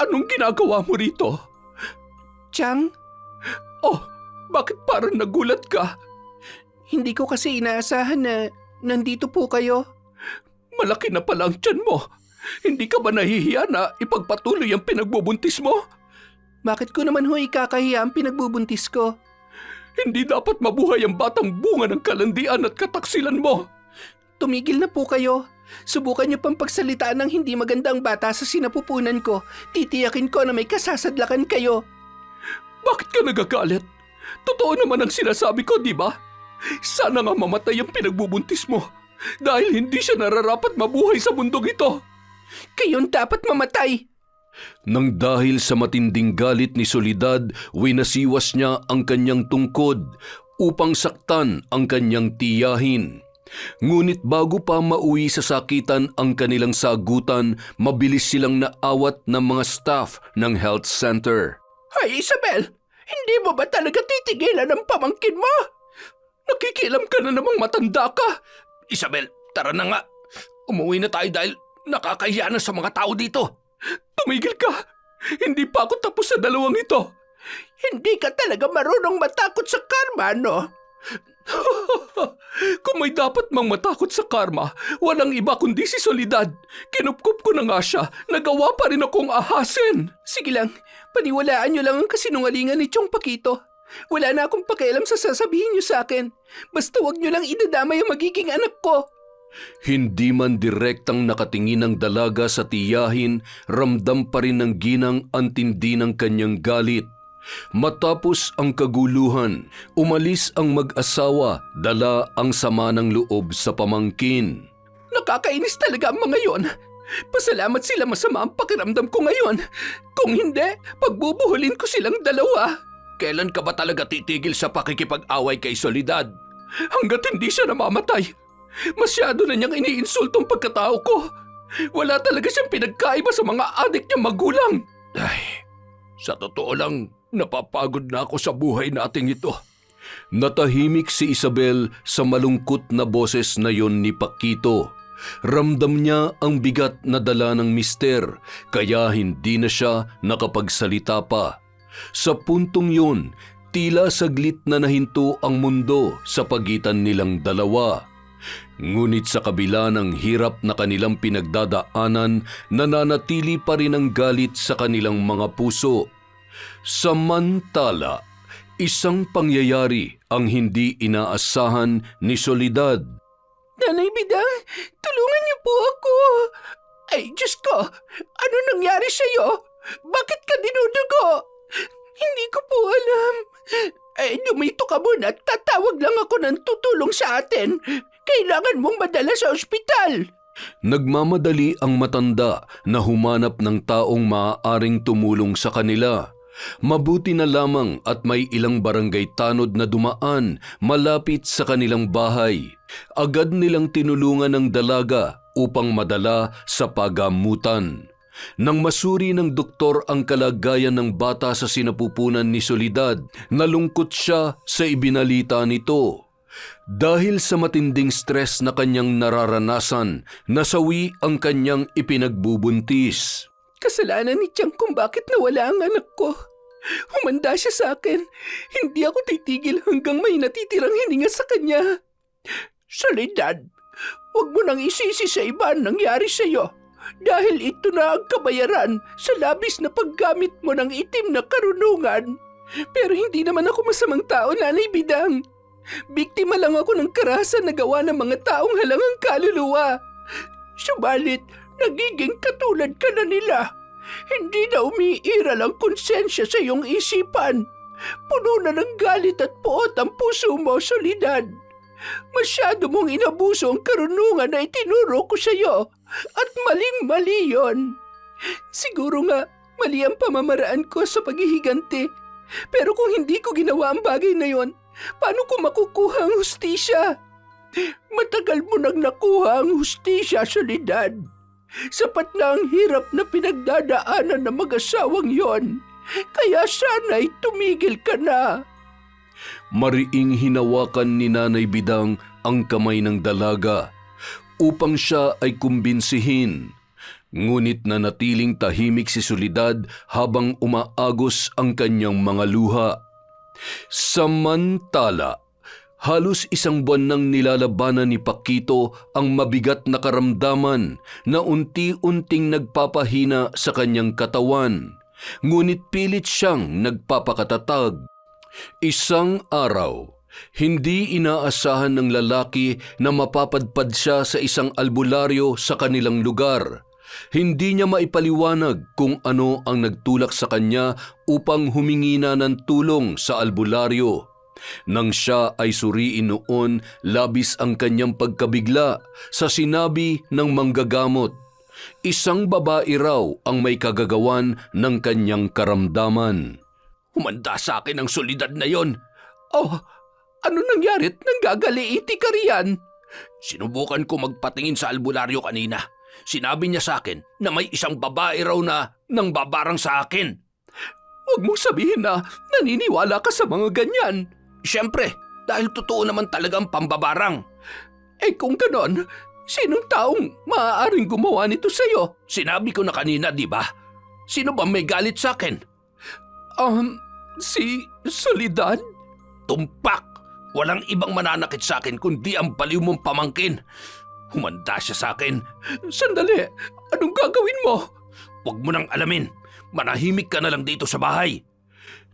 Anong ginagawa mo rito? Chang? Oh, bakit parang nagulat ka? Hindi ko kasi inaasahan na nandito po kayo. Malaki na pala ang tiyan mo. Hindi ka ba nahihiya na ipagpatuloy ang pinagbubuntis mo? Bakit ko naman ho ikakahiya ang pinagbubuntis ko? Hindi dapat mabuhay ang batang bunga ng kalandian at kataksilan mo. Tumigil na po kayo. Subukan niyo pang pagsalitaan ng hindi magandang bata sa sinapupunan ko. Titiyakin ko na may kasasadlakan kayo. Bakit ka nagagalit? Totoo naman ang sinasabi ko, di ba? Sana nga mamatay ang pinagbubuntis mo. Dahil hindi siya nararapat mabuhay sa mundong ito. Kayon dapat mamatay. Nang dahil sa matinding galit ni Soledad, winasiwas niya ang kanyang tungkod upang saktan ang kanyang tiyahin. Ngunit bago pa mauwi sa sakitan ang kanilang sagutan, mabilis silang naawat ng mga staff ng health center. Ay, Isabel! Hindi mo ba talaga titigilan ang pamangkin mo? Nakikialam ka na namang matanda ka. Isabel, tara na nga. Umuwi na tayo dahil nakakahiya na sa mga tao dito. Tumigil ka! Hindi pa ako tapos sa dalawang ito. Hindi ka talaga marunong matakot sa karma, no? Kung may dapat mang matakot sa karma, walang iba kundi si Soledad. Kinupkup ko na nga siya, nagawa pa rin akong ahasin. Sige lang, paniwalaan niyo lang ang kasinungalingan ni Chong Pakito. Wala na akong pakialam sa sasabihin niyo sa akin. Basta wag niyo lang idadamay ang magiging anak ko. Hindi man direktang nakatingin ang dalaga sa tiyahin, ramdam pa rin ng ginang ang tindi ng kanyang galit. Matapos ang kaguluhan, umalis ang mag-asawa, dala ang sama ng loob sa pamangkin. Nakakainis talaga ang mga yon. Pasalamat sila, masama ang pakiramdam ko ngayon. Kung hindi, pagbubuhulin ko silang dalawa. Kailan ka ba talaga titigil sa pakikipag-away kay Soledad? Hanggat hindi siya namamatay. Masyado na niyang iniinsultong pagkatao ko. Wala talaga siyang pinagkaiba sa mga adik niyang magulang. Ay, sa totoo lang, napapagod na ako sa buhay nating ito. Natahimik si Isabel sa malungkot na boses na yon ni Pakito. Ramdam niya ang bigat na dala ng mister, kaya hindi na siya nakapagsalita pa. Sa puntong yun, tila saglit na nahinto ang mundo sa pagitan nilang dalawa. Ngunit sa kabila ng hirap na kanilang pinagdadaanan, nananatili pa rin ang galit sa kanilang mga puso. Samantala, isang pangyayari ang hindi inaasahan ni Soledad. Nanay Bidang, tulungan niyo po ako. Ay, Diyos ko, ano nangyari sa'yo? Bakit ka dinudugo? Hindi ko po alam. Dumito ka muna at tatawag lang ako ng tutulong sa atin. Kailangan mong madala sa ospital. Nagmamadali ang matanda na humanap ng taong maaaring tumulong sa kanila. Mabuti na lamang at may ilang barangay tanod na dumaan malapit sa kanilang bahay. Agad nilang tinulungan ng dalaga upang madala sa pagamutan. Nang masuri ng doktor ang kalagayan ng bata sa sinapupunan ni Soledad, nalungkot siya sa ibinalita nito. Dahil sa matinding stress na kanyang nararanasan, nasawi ang kanyang ipinagbubuntis. Kasalanan ni Chang kung bakit nawala ang anak ko. Humanda siya sa akin. Hindi ako titigil hanggang may natitirang hininga sa kanya. Soledad, huwag mo nang isisi sa iba ang nangyari sa iyo. Dahil ito na ang kabayaran sa labis na paggamit mo ng itim na karunungan. Pero hindi naman ako masamang tao, Nanay Bidang. Biktima lang ako ng karahasan na gawa ng mga taong halangang kaluluwa. Subalit, nagiging katulad ka na nila. Hindi na umiiral ang konsensya sa iyong isipan. Puno na ng galit at puot ang puso mo, Soledad. Masyado mong inabuso ang karunungan na itinuro ko sa iyo at maling-mali yon. Siguro nga, mali ang pamamaraan ko sa paghihiganti. Pero kung hindi ko ginawa ang bagay na yon, paano ko makukuha ang hustisya? Matagal mo nang nakuha ang hustisya, Soledad. Sapat na ang hirap na pinagdadaanan ng mag-asawang yon. Kaya sana'y tumigil ka na. Mariing hinawakan ni Nanay Bidang ang kamay ng dalaga upang siya ay kumbinsihin. Ngunit nanatiling tahimik si Soledad habang umaagos ang kanyang mga luha. Samantala, halos isang buwan nang nilalabanan ni Paquito ang mabigat na karamdaman na unti-unting nagpapahina sa kanyang katawan. Ngunit pilit siyang nagpapakatatag. Isang araw, hindi inaasahan ng lalaki na mapapadpad siya sa isang albularyo sa kanilang lugar. Hindi niya maipaliwanag kung ano ang nagtulak sa kanya upang humingi na ng tulong sa albularyo. Nang siya ay suriin noon, labis ang kanyang pagkabigla sa sinabi ng manggagamot. Isang babae raw ang may kagagawan ng kanyang karamdaman. Humanda sa akin ang Soledad na yon. Oh, ano nangyarit nang gagaliiti ka riyan? Sinubukan ko magpatingin sa albularyo kanina. Sinabi niya sa akin na may isang babae raw na nang babarang sa akin. Huwag mong sabihin na naniniwala ka sa mga ganyan. Siyempre, dahil totoo naman talagang pambabarang. Eh kung ganon, sinong taong maaaring gumawa nito sa'yo? Sinabi ko na kanina, di ba? Sino ba may galit sa akin? Si Soledad? Tumpak! Walang ibang mananakit sa akin kundi ang baliw mong pamangkin. Humanda siya sa akin. Sandali, anong gagawin mo? Huwag mo nang alamin. Manahimik ka na lang dito sa bahay.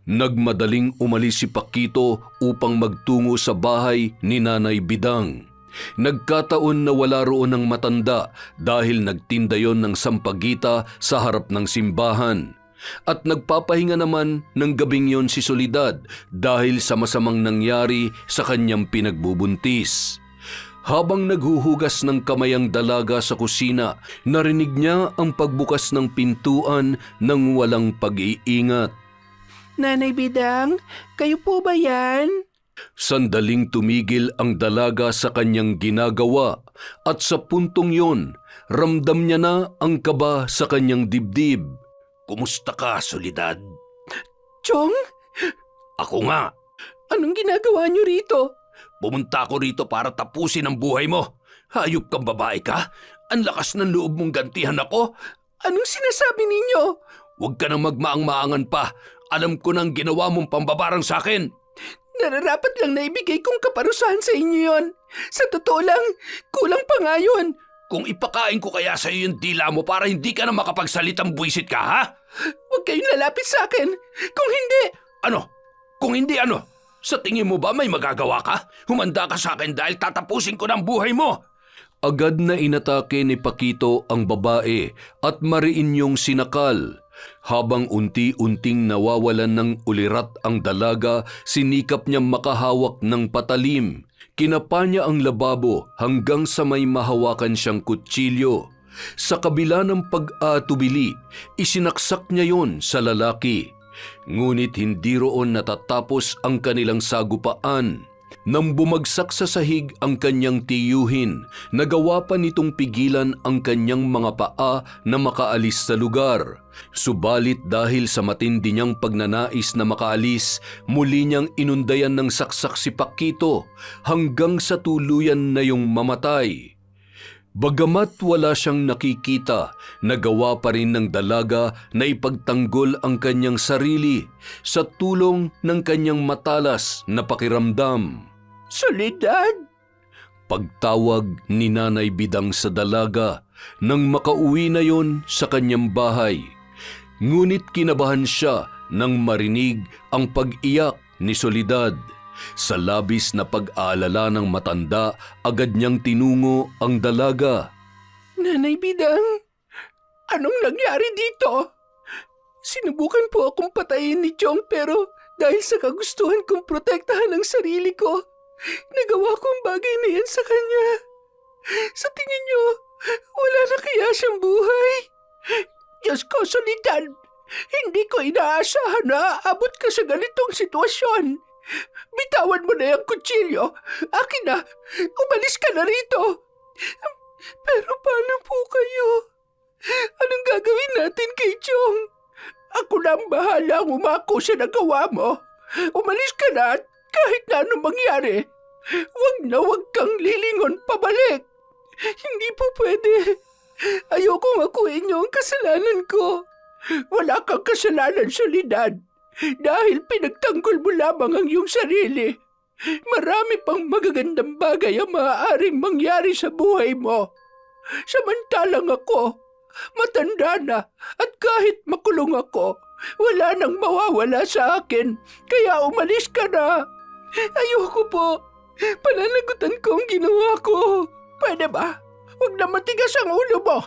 Nagmadaling umalis si Paquito upang magtungo sa bahay ni Nanay Bidang. Nagkataon na wala roon ang matanda dahil nagtinda yon ng sampagita sa harap ng simbahan. At nagpapahinga naman ng gabing yon si Soledad dahil sa masamang nangyari sa kanyang pinagbubuntis. Habang naghuhugas ng kamay ang dalaga sa kusina, narinig niya ang pagbukas ng pintuan ng walang pag-iingat. Nanay Bidang, kayo po ba yan? Sandaling tumigil ang dalaga sa kanyang ginagawa at sa puntong yon, ramdam niya na ang kaba sa kanyang dibdib. Kumusta ka, Soledad? Chong? Ako nga. Anong ginagawa niyo rito? Pumunta ako rito para tapusin ang buhay mo. Hayop kang babae ka? Ang lakas ng loob mong gantihan ako? Anong sinasabi ninyo? Huwag ka nang magmaang-maangan pa. Alam ko nang ginawa mong pambabarang sa akin. Nararapat lang na ibigay kong kaparusahan sa inyo yon. Sa totoo lang, kulang pa nga yun. Kung ipakain ko kaya sa iyo yung dila mo para hindi ka na makapagsalitang buwisit ka, ha? Huwag kayong lalapit sa akin. Kung hindi... Ano? Kung hindi ano? Sa tingin mo ba may magagawa ka? Humanda ka sa akin dahil tatapusin ko ng buhay mo. Agad na inatake ni Paquito ang babae at mariin niyong sinakal. Habang unti-unting nawawalan ng ulirat ang dalaga, sinikap niyang makahawak ng patalim. Kinapa niya ang lababo hanggang sa may mahawakan siyang kutsilyo. Sa kabila ng pag-atubili, isinaksak niya yon sa lalaki. Ngunit hindi roon natatapos ang kanilang sagupaan. Nang bumagsak sa sahig ang kanyang tiyuhin, nagawa pa nitong pigilan ang kanyang mga paa na makaalis sa lugar. Subalit dahil sa matindi niyang pagnanais na makaalis, muli niyang inundayan ng saksak si Pakito hanggang sa tuluyan na yung mamatay. Bagamat wala siyang nakikita, nagawa pa rin ng dalaga na ipagtanggol ang kanyang sarili sa tulong ng kanyang matalas na pakiramdam. Soledad! Pagtawag ni Nanay Bidang sa dalaga nang makauwi na yon sa kanyang bahay. Ngunit kinabahan siya nang marinig ang pag-iyak ni Soledad. Sa labis na pag-aalala ng matanda, agad niyang tinungo ang dalaga. Nanay Bidang, anong nangyari dito? Sinubukan po akong patayin ni Chong pero dahil sa kagustuhan kong protektahan ang sarili ko, nagawa ko ang bagay na yan sa kanya. Sa tingin niyo, wala na kaya siyang buhay? Diyos ko, Soledad, hindi ko inaasahan na aabot ka sa ganitong sitwasyon. Bitawan mo na yung kutsilyo. Akin na, umalis ka na rito. Pero paano po kayo? Anong gagawin natin kay Chong? Ako na ang bahala umako sa nagawa mo. Umalis ka na at kahit na anong mangyari, wag kang lilingon pabalik. Hindi po pwede. Ayokong akuin niyo ang kasalanan ko. Wala kang kasalanan, Soledad. Dahil pinagtanggol mo lamang ang iyong sarili. Marami pang magagandang bagay ang maaaring mangyari sa buhay mo. Samantalang ako, matanda na at kahit makulong ako, wala nang mawawala sa akin. Kaya umalis ka na. Ayoko po. Pananagutan ko ang ginawa ko. Pwede ba? Huwag na matigas ang ulo mo.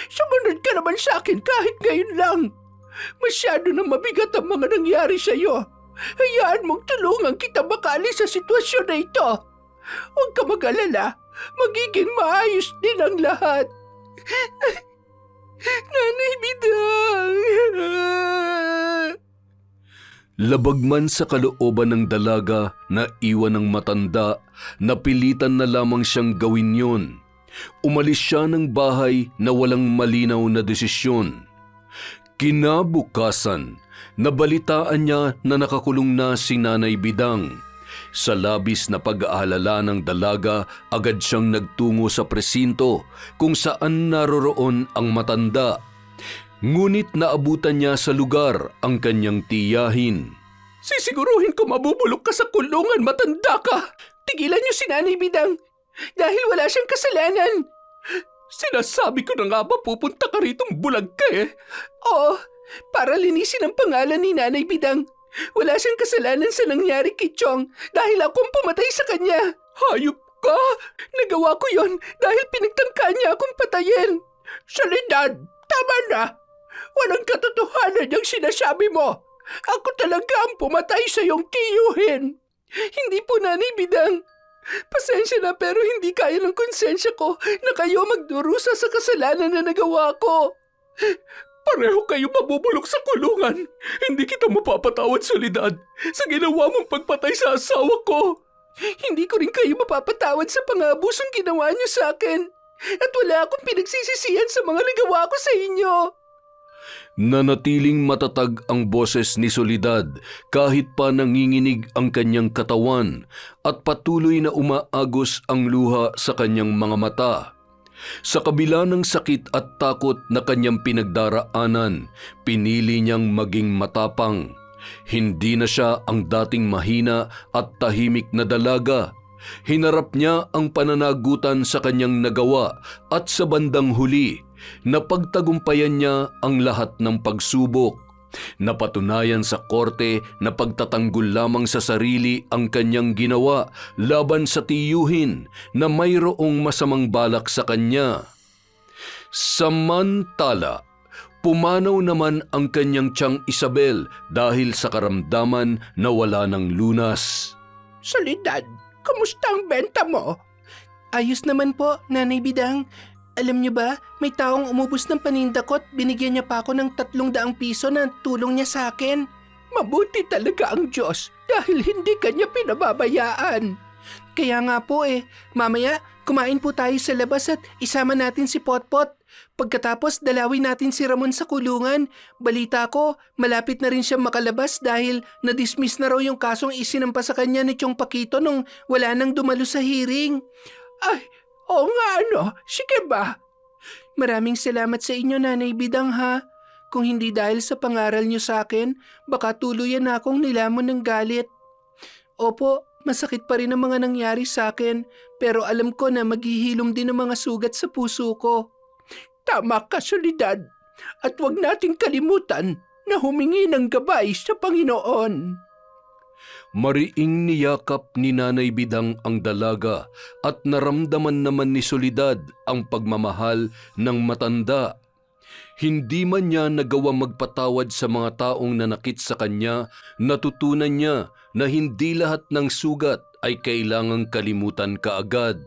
Sumunod ka naman sa akin kahit ngayon lang. Masyado na mabigat ang mga nangyari sa iyo. Hayaan mong tulungan kita makaalis sa sitwasyon na ito. Huwag ka mag-alala. Magiging maayos din ang lahat. Nanay Bidang! Labag man sa kalooban ng dalaga na iwan ng matanda, napilitan na lamang siyang gawin yon. Umalis siya ng bahay na walang malinaw na desisyon. Kinabukasan, nabalitaan niya na nakakulong na si Nanay Bidang. Sa labis na pag-aalala ng dalaga, agad siyang nagtungo sa presinto kung saan naroroon ang matanda. Ngunit naabutan niya sa lugar ang kanyang tiyahin. Sisiguruhin ko mabubulok ka sa kulungan, matanda ka! Tigilan niyo si Nanay Bidang dahil wala siyang kasalanan. Sinasabi ko na nga ba pupunta ka ritong bulag ka eh? Oo, para linisin ang pangalan ni Nanay Bidang. Wala siyang kasalanan sa nangyari kay Chong dahil akong pumatay sa kanya. Hayop ka! Nagawa ko yon dahil pinagtangka niya akong patayin. Soledad, tama na! Walang katotohanan yung sinasabi mo. Ako talaga ang pumatay sa iyong tiyuhin. Hindi po, Nanay Bidang. Pasensya na pero hindi kaya ng konsensya ko na kayo magdurusa sa kasalanan na nagawa ko. Pareho kayo mabubulok sa kulungan. Hindi kita mapapatawad, Soledad, sa ginawa mong pagpatay sa asawa ko. Hindi ko rin kayo mapapatawad sa pang-aabusong ginawa niyo sa akin. At wala akong pinagsisisihan sa mga nagawa ko sa inyo. Nanatiling matatag ang boses ni Soledad kahit pa nanginginig ang kanyang katawan at patuloy na umaagos ang luha sa kanyang mga mata. Sa kabila ng sakit at takot na kanyang pinagdaraanan, pinili niyang maging matapang. Hindi na siya ang dating mahina at tahimik na dalaga. Hinarap niya ang pananagutan sa kanyang nagawa at sa bandang huli, napagtagumpayan niya ang lahat ng pagsubok. Napatunayan sa korte na pagtatanggol lamang sa sarili ang kanyang ginawa laban sa tiyuhin na mayroong masamang balak sa kanya. Samantala, pumanaw naman ang kanyang tiyang Isabel dahil sa karamdaman na wala ng lunas. Soledad, Kumusta ang benta mo? Ayos naman po, Nanay Bidang. Alam niyo ba, may taong umubos ng paninda ko at binigyan niya pa ako ng 300 piso na tulong niya sa akin. Mabuti talaga ang Diyos dahil hindi kanya pinababayaan. Kaya nga po mamaya kumain po tayo sa labas at isama natin si Potpot. Pagkatapos dalawin natin si Ramon sa kulungan. Balita ko, malapit na rin siya makalabas dahil na-dismiss na raw yung kasong isinampa sa kanya ni Chong Paquito nung wala nang dumalo sa hearing. Ay, oo nga sige ba? Maraming salamat sa inyo, Nanay Bidang ha. Kung hindi dahil sa pangaral niyo sa akin, baka tuluyan na akong nilamon ng galit. Opo, masakit pa rin ang mga nangyari sa akin, pero alam ko na maghihilom din ang mga sugat sa puso ko. Tama ka, Soledad. At huwag nating kalimutan na humingi ng gabay sa Panginoon. Mariing niyakap ni Nanay Bidang ang dalaga at naramdaman naman ni Soledad ang pagmamahal ng matanda. Hindi man niya nagawa magpatawad sa mga taong nanakit sa kanya, natutunan niya na hindi lahat ng sugat ay kailangang kalimutan kaagad.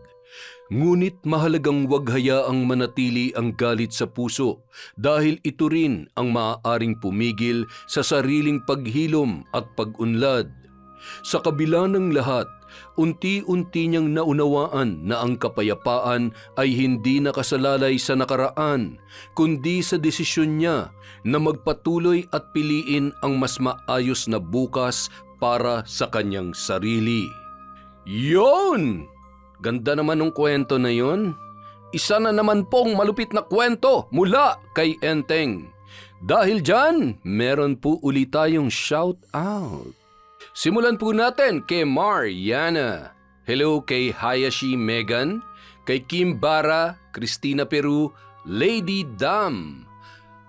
Ngunit mahalagang wag hayaang manatili ang galit sa puso dahil ito rin ang maaaring pumigil sa sariling paghilom at pag-unlad. Sa kabila ng lahat, unti-unti niyang naunawaan na ang kapayapaan ay hindi nakasalalay sa nakaraan, kundi sa desisyon niya na magpatuloy at piliin ang mas maayos na bukas para sa kanyang sarili. Yon! Ganda naman ng kwento na yon. Isa na naman pong malupit na kwento mula kay Enteng. Dahil dyan, meron po ulit tayong shout out. Simulan po natin kay Mariana. Hello kay Hayashi Megan, kay Kim Bara, Christina Peru, Lady Dam,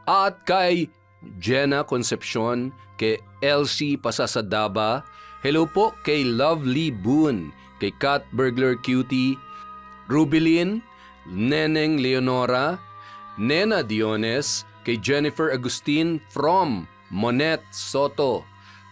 at kay Jenna Concepcion, kay Elsie Pasasadaba. Hello po kay Lovely Boon, kay Kat Burglar Cutie, Rubilin, Neneng Leonora, Nena Diones, kay Jennifer Agustin from Monet Soto.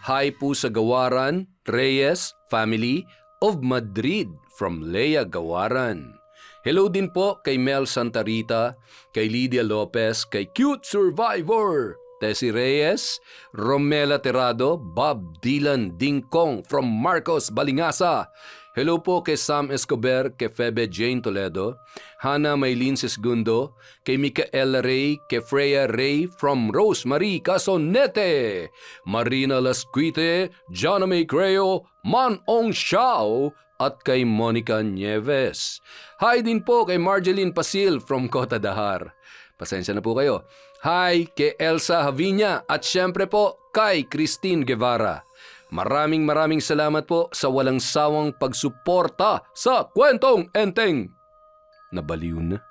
Hi po sa Gawaran, Reyes, family of Madrid from Lea Gawaran. Hello din po kay Mel Santa Rita, kay Lydia Lopez, kay Cute Survivor, Tessie Reyes, Romela Terrado, Bob Dylan Dingkong from Marcos Balingasa. Hello po kay Sam Escobar, kay Febe Jane Toledo, Hannah Maylin Sesgundo, kay Micaela Ray, kay Freya Ray from Rosemary Casonete, Marina Lasquite, Jonna May Creo, Manong Xiao, at kay Monica Nieves. Hi din po kay Marjeline Pasil from Cota Dahar. Pasensya na po kayo. Hi kay Elsa Havinya at syempre po kay Christine Guevara. Maraming salamat po sa walang sawang pagsuporta sa Kwentong Enteng. Nabaliw na.